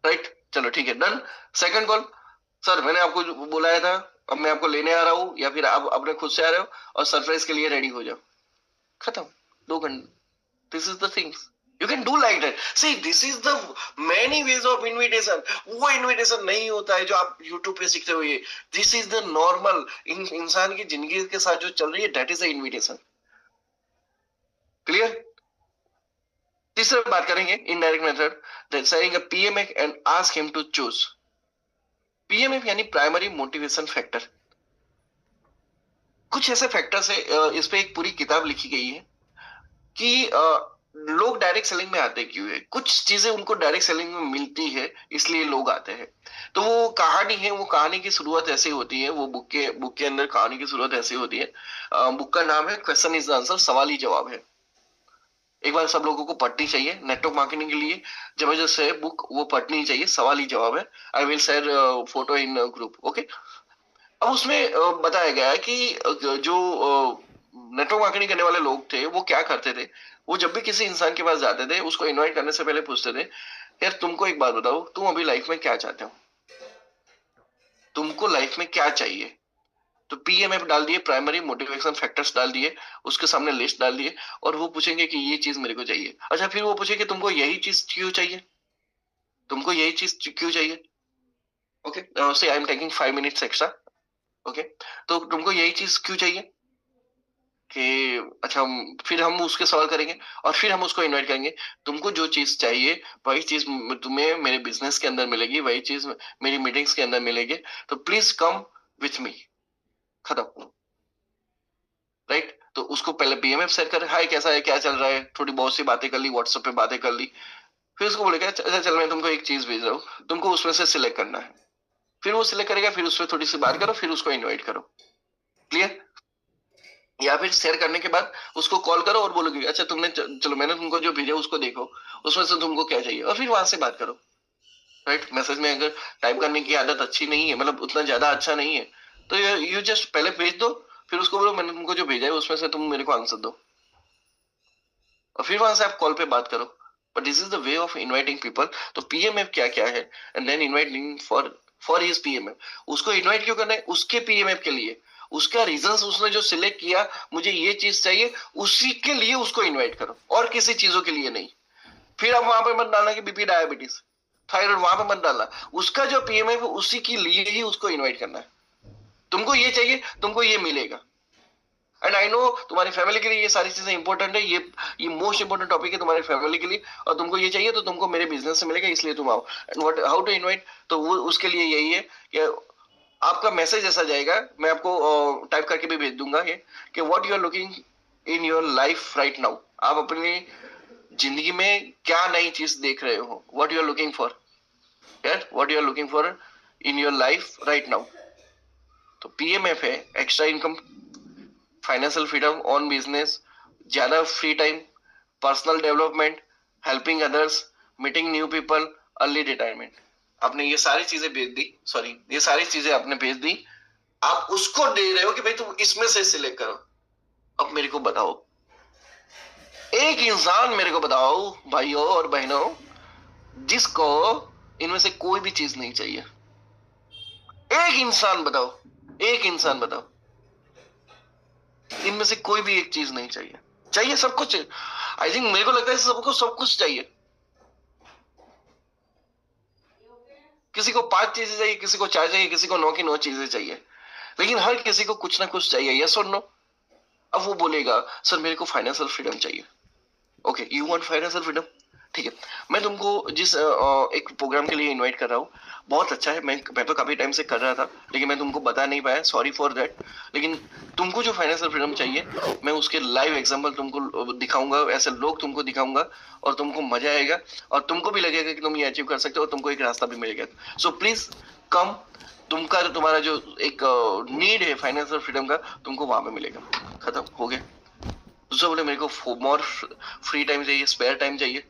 राइट? चलो ठीक है, डन। सेकंड कॉल, सर मैंने आपको जो बुलाया था, अब मैं आपको लेने आ रहा हूँ, या फिर आप अपने खुद से आ रहे हो, और सरप्राइज के लिए रेडी हो जाओ, खत्म, 2 घंटे। This is the things you can do like that. C this is the many ways of invitation. वो इनविटेशन नहीं होता है जो आप यूट्यूब पे सीखते हो, ये दिस इज द नॉर्मल इंसान की जिंदगी के साथ जो चल रही है, that is the invitation. Clear? तीसरा बात करेंगे indirect method, setting a PMF and ask him to choose. PMF यानी प्राइमरी मोटिवेशन फैक्टर। कुछ ऐसे फैक्टर्स है, इस पे एक पूरी किताब लिखी गई है कि लोग डायरेक्ट सेलिंग में आते क्यों है। कुछ चीजें उनको डायरेक्ट सेलिंग में मिलती है, इसलिए लोग आते हैं। तो वो कहानी है, वो कहानी की शुरुआत ऐसी होती है, वो बुक के अंदर कहानी की शुरुआत ऐसी होती है। बुक का नाम है क्वेश्चन इज द आंसर, सवाल ही जवाब है। एक बार सब लोगों को पढ़नी चाहिए, नेटवर्क मार्केटिंग के लिए जबरदस्त है बुक, वो पढ़नी चाहिए, सवाल ही जवाब है। I will share photo in group, okay. अब उसमें बताया गया है कि जो नेटवर्क मार्केटिंग करने वाले लोग थे वो क्या करते थे, वो जब भी किसी इंसान के पास जाते थे, उसको इनवाइट करने से पहले पूछते थे, यार तुमको एक बात बताओ, तुम अभी लाइफ में क्या चाहते हो, तुमको लाइफ में क्या चाहिए। तो पीएमएफ डाल दिए, प्राइमरी मोटिवेशन फैक्टर्स डाल दिए, उसके सामने लिस्ट डाल दिए, और वो पूछेंगे कि ये चीज मेरे को चाहिए। अच्छा, फिर वो पूछे कि तुमको यही चीज क्यों चाहिए, तुमको यही चीज क्यों चाहिए? ओके, से I am taking 5 minutes extra. Okay, तो तुमको यही चीज क्यों चाहिए कि अच्छा फिर हम उसके सवाल करेंगे और फिर हम उसको इनवाइट करेंगे। तुमको जो चीज चाहिए वही चीज तुम्हें मेरे बिजनेस के अंदर मिलेगी, वही चीज मेरी मीटिंग्स के अंदर मिलेगी। तो प्लीज कम विथ मी। खत्म। राइट? तो उसको पहले पीएमएफ सेट कर, हाय कैसा है, क्या चल रहा है, थोड़ी बहुत सी बातें कर ली, व्हाट्सएप पे बातें कर ली। फिर उसको बोलेगा अच्छा चल मैं तुमको एक चीज भेज रहा हूँ, तुमको उसमें से सिलेक्ट करना है। फिर वो सिलेक्ट करेगा, फिर उसमें थोड़ी सी बात करो, फिर उसको इनवाइट करो। क्लियर? या फिर शेयर करने के बाद उसको कॉल करो और बोलोगे अच्छा तुमने चलो मैंने तुमको जो भेजा उसको देखो, उसमें से तुमको क्या चाहिए, और फिर वहां से बात करो। राइट? मैसेज में अगर टाइप करने की आदत अच्छी नहीं है, मतलब उतना ज्यादा अच्छा नहीं है, तो यू जस्ट पहले भेज दो, फिर उसको बोलो मैंने तुमको जो भेजा है उसमें से तुम मेरे को आंसर दो, और फिर वहां से आप कॉल पे बात करो। But this is the way of inviting people. तो पीएमएफ क्या क्या है, and then inviting for for his PMF. उसको इनवाइट क्यों करना है? उसके पीएमएफ के लिए। उसका रीजंस उसने जो सिलेक्ट किया, मुझे ये चीज चाहिए, उसी के लिए उसको इनवाइट करो, और किसी चीजों के लिए नहीं। फिर आप वहां पे मत डालना कि बीपी, डायबिटीज, थायराइड, वहां पे मत डालना। उसका जो पीएमएफ है उसी के लिए ही उसको इनवाइट करना है। तुमको ये चाहिए, तुमको ये मिलेगा। एंड आई नो तुम्हारी फैमिली के लिए ये सारी चीजें इंपॉर्टेंट है, ये मोस्ट इंपॉर्टेंट टॉपिक है तुम्हारी फैमिली के लिए, और तुमको ये चाहिए तो तुमको मेरे बिजनेस से मिलेगा, इसलिए तुम आओ। And what how to invite, तो वो उसके लिए यही है कि आपका मैसेज ऐसा जाएगा, मैं आपको टाइप करके भी भेज दूंगा ये, कि what you are looking in your life right now. आप अपनी जिंदगी में क्या नई चीज देख रहे हो, what you are looking for, यार what you are looking for in your life right now. तो पीएमएफ है extra income, financial freedom on business, ज्यादा free time, personal development, helping others, meeting new people, early retirement. आपने ये सारी चीजें भेज दी, sorry ये सारी चीजें आपने भेज दी, आप उसको दे रहे हो कि भाई तुम इसमें से सिलेक्ट करो। अब मेरे को बताओ, एक इंसान मेरे को बताओ भाइयों और बहनों, जिसको इनमें से कोई भी चीज नहीं चाहिए। एक इंसान बताओ, एक इंसान बताओ, इनमें से कोई भी एक चीज नहीं चाहिए। चाहिए सब कुछ। आई थिंक मेरे को लगता है सबको सब कुछ चाहिए। किसी को 5 चीजें चाहिए, किसी को 4 चाहिए, किसी को 9 की 9 चीजें चाहिए, लेकिन हर किसी को कुछ ना कुछ चाहिए। यस और नो? अब वो बोलेगा सर मेरे को फाइनेंशियल फ्रीडम चाहिए। Okay, you want financial freedom, ठीक है। मैं तुमको जिस एक प्रोग्राम के लिए इनवाइट कर रहा हूँ, बहुत अच्छा है। मैं तो काफी टाइम से कर रहा था, लेकिन मैं तुमको बता नहीं पाया, सॉरी फॉर दैट। लेकिन तुमको जो फाइनेंशियल फ्रीडम चाहिए, मैं उसके लाइव एग्जांपल तुमको दिखाऊंगा, ऐसे लोग तुमको दिखाऊंगा, और तुमको मजा आएगा, और तुमको भी लगेगा कि तुम ये अचीव कर सकते हो, और तुमको एक रास्ता भी मिलेगा। So please come. तुम्हारा जो एक नीड है फाइनेंशियल फ्रीडम का, तुमको वहां पे मिलेगा। खत्म हो गया। दूसरा बोले मेरे को मोर फ्री टाइम चाहिए, स्पेयर टाइम चाहिए।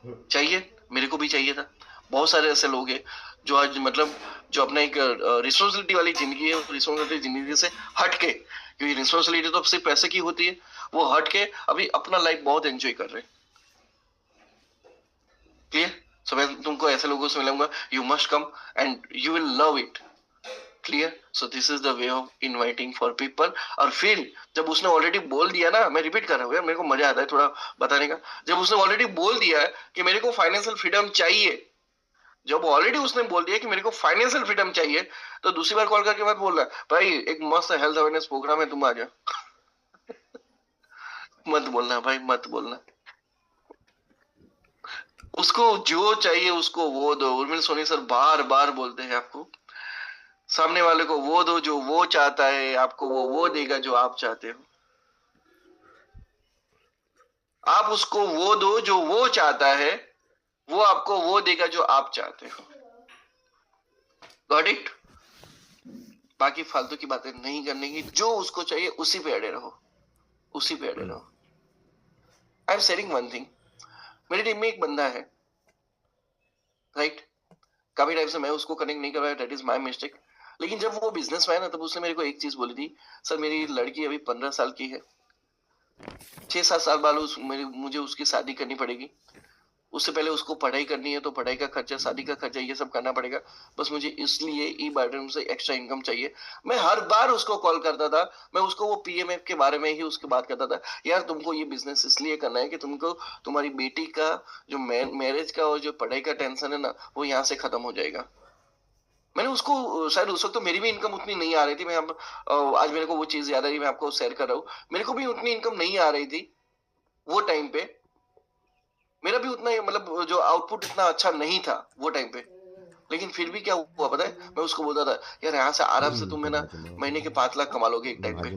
चाहिए, मेरे को भी चाहिए था। बहुत सारे ऐसे लोग हैं जो आज मतलब जो अपना एक रिस्पॉन्सिबिलिटी वाली जिंदगी है, रिस्पॉन्सिबिलिटी जिंदगी से हट के, क्योंकि रिस्पॉन्सिबिलिटी तो सिर्फ पैसे की होती है, वो हट के अभी अपना लाइफ बहुत एंजॉय कर रहे हैं। क्लियर? सो मैं तुमको ऐसे लोगों से मिलूंगा, you must come and you will love it. Clear? So this is the way of inviting for people. और फिर जब उसने ऑलरेडी बोल दिया ना, मैं रिपीट कर रहा हूँ यार, मेरे को मजा आता है थोड़ा बताने का। जब उसने ऑलरेडी बोल दिया है कि मेरे को फाइनेंशियल फ्रीडम चाहिए, जब ऑलरेडी उसने बोल दिया कि मेरे को फाइनेंशियल फ्रीडम चाहिए, तो दूसरी बार कॉल करके मत बोलना भाई एक मस्त हेल्थ अवेयरनेस प्रोग्राम है तुम आ जाओ। मत बोलना भाई, मत बोलना। उसको जो चाहिए उसको वो दो। उर्मिल सोनी सर बार बार बोलते हैं आपको, सामने वाले को वो दो जो वो चाहता है, आपको वो देगा जो आप चाहते हो। आप उसको वो दो जो वो चाहता है, वो आपको वो देगा जो आप चाहते हो। Got it? बाकी फालतू की बातें नहीं करने की, जो उसको चाहिए उसी पे अड़े रहो, उसी पे अड़े रहो। I am saying one thing, मेरी टीम में एक बंदा है, राइट? काफी टाइम से मैं उसको कनेक्ट नहीं कर रहा, दैट इज माय मिस्टेक। लेकिन जब वो बिजनेस मैन है, तब उसने मेरे को एक चीज बोली थी, सर मेरी लड़की अभी 15 साल की है, 6-7 साल बाद मुझे उसकी शादी करनी पड़ेगी, उससे पहले उसको पढ़ाई करनी है तो पढ़ाई का खर्चा, शादी का खर्चा, ये सब करना पड़ेगा। बस मुझे इसलिए ई बार्डन से एक्स्ट्रा इनकम चाहिए। मैं हर बार उसको कॉल करता था, मैं उसको वो पीएमएफ के बारे में ही उसकी बात करता था। यार तुमको ये बिजनेस इसलिए करना है कि तुमको तुम्हारी बेटी का जो मैरिज का और जो पढ़ाई का टेंशन है ना, वो यहाँ से खत्म हो जाएगा। मैंने उसको, शायद उस वक्त तो मेरी भी इनकम उतनी नहीं आ रही थी। मैं अब आज मेरे को वो चीज याद आ रही, मैं आपको शेयर कर रहा हूँ। मेरे को भी उतनी इनकम नहीं आ रही थी वो टाइम पे। मेरा भी उतना मतलब जो आउटपुट इतना अच्छा नहीं था वो टाइम पे। लेकिन फिर भी क्या हुआ पता है, मैं उसको बोलता था यार यहाँ से आराम से तुम है ना महीने के 5 लाख कमा लोगे एक टाइम पे।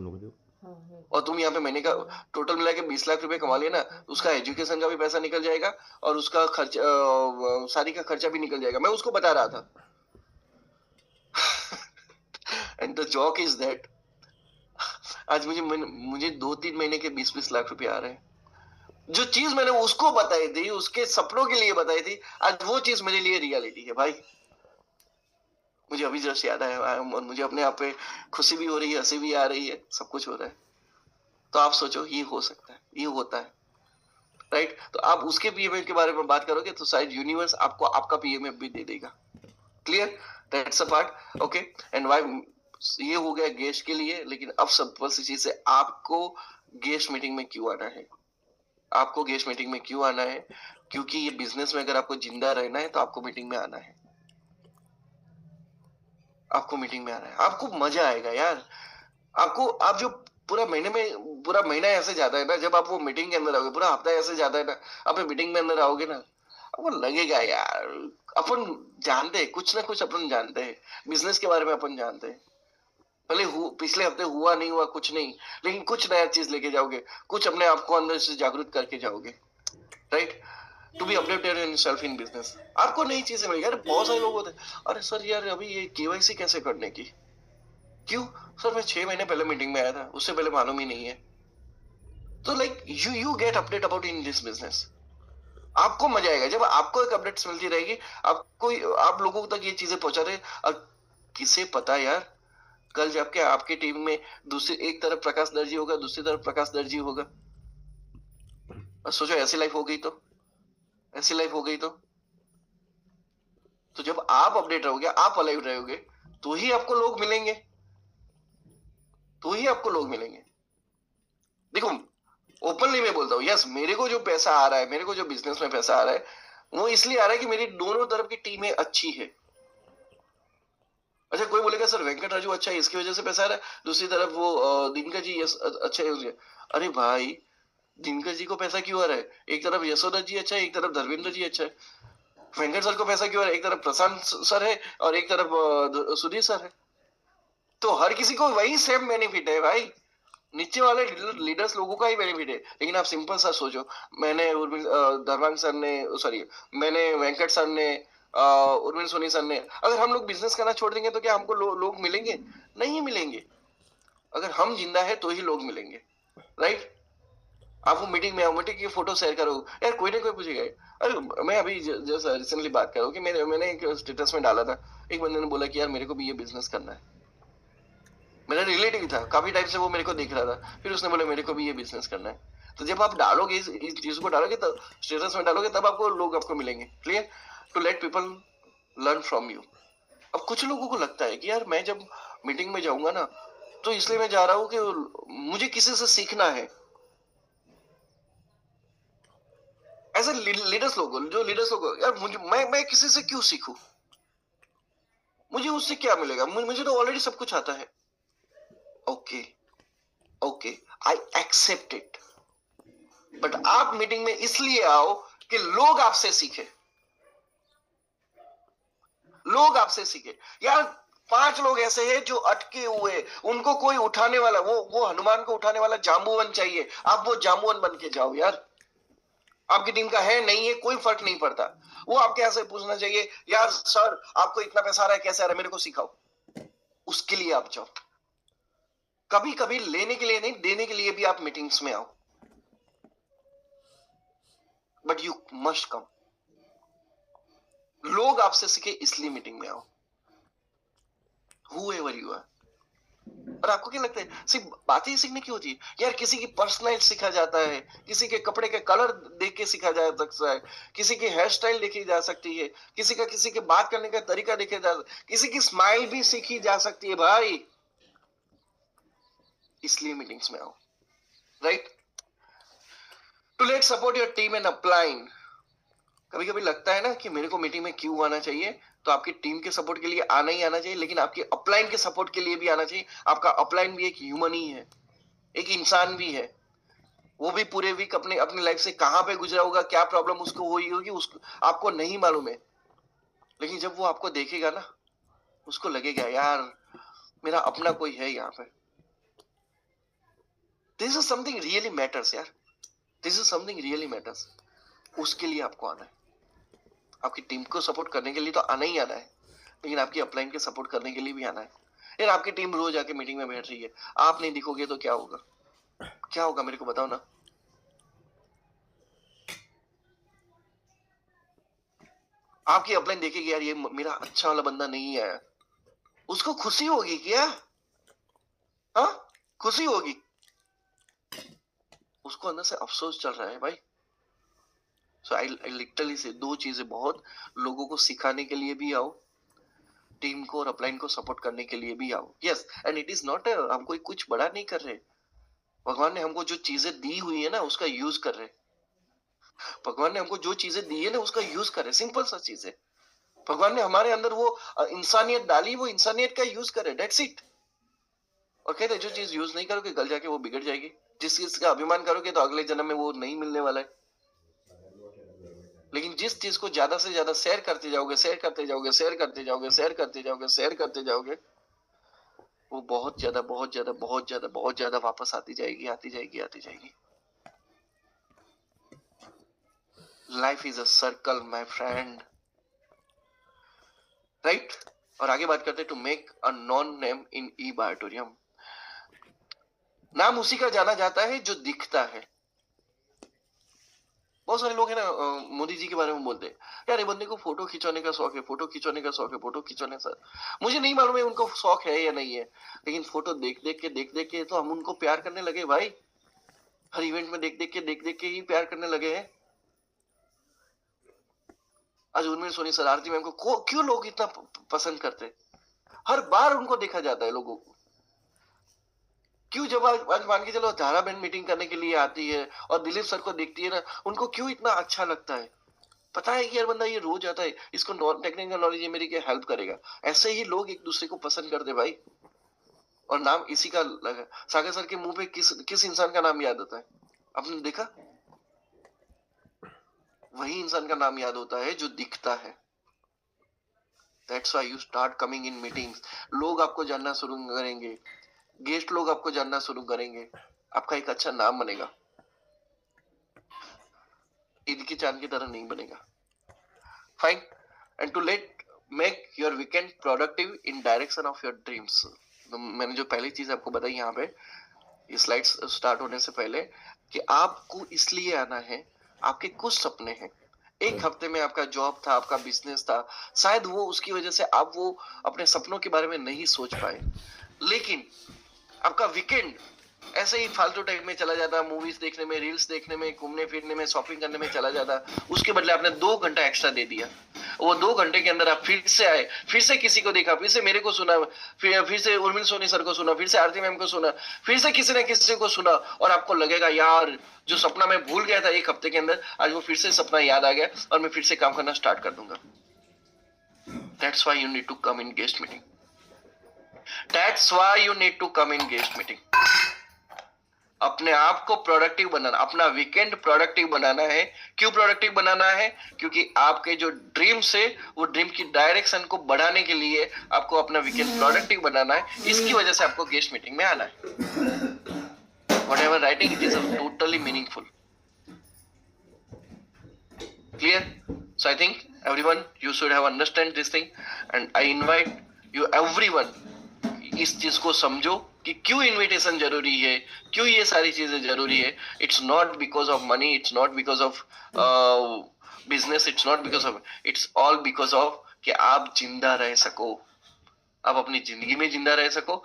और तुम यहाँ पे महीने का टोटल मिला के 20 लाख रुपए कमा लिया ना, उसका एजुकेशन का भी पैसा निकल जाएगा और उसका खर्च शादी का खर्चा भी निकल जाएगा। मैं उसको बता रहा था। And the joke is that आज मुझे 2-3 महीने के 20-20 लाख रुपए आ रहे हैं। जो चीज मैंने उसको बताई थी, उसके सपनों के लिए बताई थी, आज वो चीज मेरे लिए रियलिटी है भाई। मुझे अभी जस्ट याद आया और मुझे अपने आप पे खुशी भी हो रही है, हंसी भी आ रही है, सब कुछ हो रहा है। तो आप सोचो ये हो सकता है, ये होता है, राइट? तो आप उसके पीएमएफ के बारे में बात करोगे तो शायद यूनिवर्स आपको आपका पीएमएफ भी दे देगा। Clear? That's a part. Okay. And why ये हो गया गेस्ट के लिए। लेकिन अब सिंपल सी चीज है, आपको गेस्ट मीटिंग में क्यों आना है? आपको गेस्ट मीटिंग में क्यों आना है? क्योंकि ये बिजनेस में अगर आपको जिंदा रहना है तो आपको मीटिंग में आना है। आपको मीटिंग में आना है, आपको मजा आएगा यार। आपको, आप जो पूरा महीना ऐसे जाता है ना, जब आप वो मीटिंग के अंदर आओगे, पूरा हफ्ता ऐसे जाता है ना, आप मीटिंग में अंदर आओगे ना, आपको लगेगा यार अपन जानते हैं कुछ ना कुछ, अपन जानते हैं बिजनेस के बारे में, अपन जानते हैं। भले पिछले हफ्ते हुआ नहीं हुआ कुछ नहीं, लेकिन कुछ नया चीज लेके जाओगे, कुछ अपने आप को अंदर से जागरूक करके जाओगे, right? To be updated in self in business. आपको नई चीजें मिलेगी। अरे बहुत सारे लोग होते हैं, अरे सर यार अभी ये केवाईसी कैसे करने की, क्यों सर मैं 6 महीने पहले मीटिंग में आया था, उससे पहले मालूम ही नहीं है। तो like you get update about in this business. आपको मजा आएगा जब आपको एक अपडेट्स मिलती रहेगी, आपको, आप लोगों तक ये चीजें पहुंचा रहे। और किसे पता यार, कल जब के आपकी टीम में दूसरी एक तरफ प्रकाश दर्जी होगा, दूसरी तरफ प्रकाश दर्जी होगा, और सोचो ऐसी लाइफ हो गई तो, ऐसी लाइफ हो गई तो जब आप अपडेट रहोगे, आप अलाइव रहोगे, तो ही आपको लोग मिलेंगे, तो ही आपको लोग मिलेंगे। देखो ओपनली मैं बोलता हूँ, यस मेरे को जो पैसा आ रहा है, मेरे को जो बिजनेस में पैसा आ रहा है, वो इसलिए आ रहा है कि मेरी दोनों तरफ की टीमें अच्छी है। अच्छा कोई बोलेगा सर वेंकट राजू अच्छा है इसकी वजह से पैसा आ रहा है, दूसरी तरफ वो दिनकर जी अच्छा है। अरे भाई दिनकर जी को पैसा क्यों आ रहा है? एक तरफ यशोदा जी अच्छा है, एक तरफ धर्मेंद्र जी अच्छा है। वेंकट सर को पैसा क्यों आ रहा है? एक तरफ प्रशांत सर है और एक तरफ सुधीर सर है। तो हर किसी को वही सेम बेनिफिट है भाई, नीचे वाले लीडर्स लोगों का ही बेनिफिट है। लेकिन आप सिंपल सा सोचो, मैंने धर्मांग सर ने, सॉरी मैंने वेंकट सर ने, उर्मिल सोनी सर ने, अगर हम लोग बिजनेस करना छोड़ देंगे तो क्या हमको लोग मिलेंगे? नहीं मिलेंगे। अगर हम जिंदा है तो ही लोग मिलेंगे, राइट? आप वो मीटिंग में आओ, मीटिंग की फोटो शेयर करो यार, कोई ना कोई पूछेगा। अरे मैं अभी जैसा रिसेंटली बात कर रहा हूँ कि मैंने एक स्टेटस में डाला था, एक बंदे ने बोला कि यार मेरे को भी ये बिजनेस करना है। मेरा रिलेटिव था, काफी टाइम से वो मेरे को देख रहा था, फिर उसने बोला मेरे को भी ये बिजनेस करना है। तो जब आप डालोगे इस चीज को डालोगे, तब स्टेटस में डालोगे, तब आपको लोग आपको मिलेंगे। Clear? To let people learn from you. अब कुछ लोगों को लगता है कि यार मैं जब मीटिंग में जाऊंगा ना, तो इसलिए मैं जा रहा हूँ कि मुझे किसी से सीखना है। ऐसे लीडर्स लोग, जो लीडर्स लोग, यार मैं किसी से क्यों सीखूं? मुझे उससे क्या मिलेगा? मुझे तो ऑलरेडी सब कुछ आता है। Okay okay, I accept it. But आप मीटिंग में इसलिए आओ कि लोग आपसे सीखे, लोग आपसे सीखे। यार 5 लोग ऐसे हैं जो अटके हुए, उनको कोई उठाने वाला, वो हनुमान को उठाने वाला जाम्बूवन चाहिए। आप वो जाम्बूवन बन के जाओ यार। आपकी टीम का है नहीं है कोई फर्क नहीं पड़ता, वो आपके यहाँ से पूछना चाहिए यार सर आपको इतना पैसा आ रहा है, कैसे आ रहा है, मेरे को सिखाओ। उसके लिए आप जाओ। कभी कभी लेने के लिए नहीं, देने के लिए भी आप मीटिंग्स में आओ। But you must come. लोग आपसे सीखे इसलिए मीटिंग में आओ, whoever you are। और आपको क्या लगता है सिर्फ बातें ही सीखने की होती है? यार किसी की पर्सनैलिटी सीखा जाता है, किसी के कपड़े के कलर देख के सीखा जा सकता है, किसी की हेयर स्टाइल देखी जा सकती है, किसी के बात करने का तरीका देखा जा, किसी की स्माइल भी सीखी जा सकती है भाई। इसलिए मीटिंग्स में आओ, right? To let support your team and upline. कभी कभी लगता है ना कि मेरे को मीटिंग में क्यों आना चाहिए, तो आपकी टीम के सपोर्ट के लिए आना ही आना चाहिए, लेकिन आपकी अपलाइन के सपोर्ट के लिए भी आना चाहिए। आपका अपलाइन भी एक ह्यूमन ही है, एक इंसान भी है। वो भी पूरे वीक अपने अपनी लाइफ से कहां पे गुजरा होगा, क्या प्रॉब्लम उसको हुई होगी, उसको आपको नहीं मालूम है। लेकिन जब वो आपको देखेगा ना, उसको लगेगा यार मेरा अपना कोई है यहाँ पे। This is something really matters यार, this is something really matters. उसके लिए आपको आना है। आपकी टीम को सपोर्ट करने के लिए तो आना ही आना है, लेकिन आपकी अपलाइन के सपोर्ट करने के लिए भी आना है। यार आपकी टीम रोज आके मीटिंग में बैठ रही है, आप नहीं दिखोगे तो क्या होगा? क्या होगा मेरे को बताओ ना। आपकी अपलाइन देखेगी यार ये मेरा अच्छा वाला बंदा नहीं आया, उसको खुशी होगी क्या? हाँ, खुशी होगी। उसको अंदर से अफसोस चल रहा है भाई। सो आई लिटरली से दो चीजें बहुत, लोगों को सिखाने के लिए भी आओ, टीम को और अपलाइन को सपोर्ट करने के लिए भी आओ। Yes, and it is not, हम कोई कुछ बड़ा नहीं कर रहे। भगवान ने हमको जो चीजें दी हुई है ना उसका यूज कर रहे। भगवान ने हमको जो चीजें दी है ना उसका यूज कर रहे। सिंपल सा चीज है। भगवान ने हमारे अंदर वो इंसानियत डाली, वो इंसानियत का यूज करे, डेट्स इट। और कहते जो चीज यूज नहीं करोगे कल जाके वो बिगड़ जाएगी। जिस चीज का अभिमान करोगे तो अगले जन्म में वो नहीं मिलने वाला है। लेकिन जिस चीज को ज्यादा से ज्यादा शेयर करते जाओगे, शेयर करते जाओगे, शेयर करते जाओगे, शेयर करते जाओगे, शेयर करते जाओगे, वो बहुत ज्यादा बहुत ज्यादा बहुत ज्यादा बहुत ज्यादा वापस आती जाएगी, आती जाएगी, आती जाएगी। Life is a circle my friend, right? और आगे बात करते हैं to make a known name in ई बायोटोरियम। नाम उसी का जाना जाता है जो दिखता है। बहुत सारे लोग है ना मोदी जी के बारे में बोलते हैं, यार ये बंदे को फोटो खिंचवाने का शौक है, फोटो खिंचवाने का शौक है, फोटो खिंचवाने का। मुझे नहीं मालूम है उनको शौक है या नहीं है, लेकिन फोटो देख देख के तो हम उनको प्यार करने लगे भाई। हर इवेंट में देख देख के ही प्यार करने लगे हैं। आज उर्मिला सोनी सर, आरती मैम को क्यों लोग इतना पसंद करते? हर बार उनको देखा जाता है लोगों को। क्यों? जब आज मान के चलो धारा बहन मीटिंग करने के लिए आती है और दिलीप सर को देखती है ना, उनको क्यों इतना अच्छा लगता है? पता है कि यार बंदा ये रोज आता है, इसको टेक्निकल नॉलेज ये मेरी क्या हेल्प करेगा। ऐसे ही लोग एक दूसरे को पसंद करते भाई। और नाम इसी का लगा। सागर सर के मुंह पे किस किस इंसान का नाम याद आता है? आपने देखा? वही इंसान का नाम याद होता है जो दिखता है। That's why you start coming in meetings. लोग आपको जानना शुरू करेंगे, गेस्ट लोग आपको जानना शुरू करेंगे, आपका एक अच्छा नाम बनेगा। ईद की चांद की तरह नहीं बनेगा। Fine. And to let make your weekend productive in direction of your dreams. तो मैंने जो पहली चीज आपको बताई यहाँ पे, ये स्लाइड्स स्टार्ट होने से पहले, कि आपको इसलिए आना है, आपके कुछ सपने हैं। एक हफ्ते में आपका जॉब था, आपका बिजनेस था, शायद वो उसकी वजह से आप वो अपने सपनों के बारे में नहीं सोच पाए। लेकिन आपका वीकेंड ऐसे ही फालतू टाइम में चला जाता, मूवीज देखने में, रील्स देखने में, घूमने फिरने में, शॉपिंग करने में चला जाता। उसके बदले आपने 2 घंटा एक्स्ट्रा दे दिया। वो 2 घंटे के अंदर आप फिर से आए, फिर से किसी को देखा, फिर से मेरे को सुना, फिर से उर्मिल सोनी सर को सुना, फिर से आरती मैम को सुना, फिर से किसी ने किसी को सुना, और आपको लगेगा यार जो सपना मैं भूल गया था एक हफ्ते के अंदर, आज वो फिर से सपना याद आ गया और मैं फिर से काम करना स्टार्ट कर दूंगा। That's why you need to come in guest meeting. That's why you need to come in guest meeting. अपने आप को प्रोडक्टिव बनाना, अपना वीकेंड प्रोडक्टिव बनाना है। क्यों प्रोडक्टिव बनाना है? क्योंकि आपके जो ड्रीम्स है वो ड्रीम की डायरेक्शन को बढ़ाने के लिए आपको अपना वीकेंड प्रोडक्टिव बनाना है। इसकी वजह से आपको गेस्ट मीटिंग में आना है। Whatever writing, it is totally meaningful. Clear? So I think everyone, you should have understand this thing, and I invite you everyone, इस चीज को समझो कि क्यों इनविटेशन जरूरी है, क्यों ये सारी चीजें जरूरी है। It's not because of money, it's not because of business, it's not because of, it's all because of कि आप जिंदा रह सको, आप अपनी जिंदगी में जिंदा रह सको,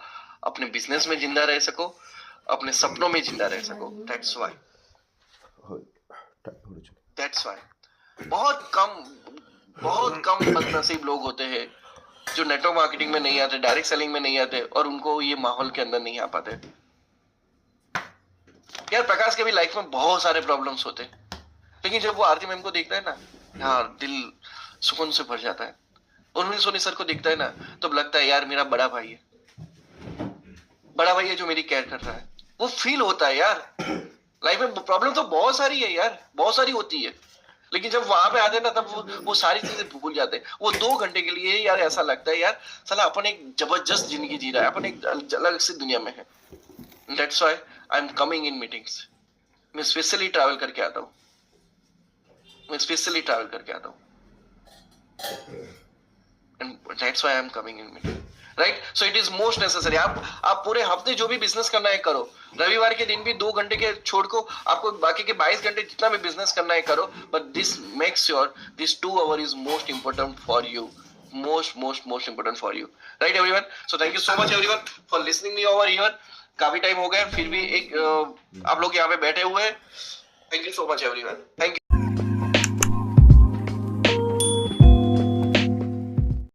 अपने बिजनेस में जिंदा रह सको, अपने सपनों में जिंदा रह सको। दैट्स व्हाई बहुत कम बदनसीब लोग होते हैं जो नेटवर्क मार्केटिंग में नहीं आते, डायरेक्ट सेलिंग में नहीं आते और उनको ये माहौल के अंदर नहीं आ पाते। यार प्रकाश के भी लाइफ में बहुत सारे प्रॉब्लम्स होते हैं, लेकिन जब वो आरती मैम को देखता है ना, यार दिल सुकून से भर जाता है। उर्मिल सोनी सर को देखता है ना, तो लगता है यार मेरा बड़ा भाई है जो मेरी केयर कर रहा है। वो फील होता है यार। लाइफ में प्रॉब्लम तो बहुत सारी है यार, बहुत सारी होती है, लेकिन जब वहां पे आते हैं ना, तब वो सारी चीजें भूल जाते हैं। वो 2 घंटे के लिए यार ऐसा लगता है यार साला अपन एक जबरदस्त जिंदगी जी रहा है, अपन एक अलग सी दुनिया में है। That's why I am coming in meetings. मैं स्पेशली ट्रैवल करके आता हूँ, and that's why I'm coming in meeting, right? So it is most necessary. आप पूरे हफ्ते जो भी बिजनेस करना है करो, रविवार के दिन भी 2 घंटे के छोड़ को आपको बाकी के 22 घंटे जितना भी बिजनेस करना है करो, but this makes sure this 2 hour is most important for you, most important for you, right everyone? So thank you so much everyone for listening me over here. काफी टाइम हो गया, फिर भी एक आप लोग यहाँ पे बैठे हुए हैं। Thank you so much everyone. Thank you.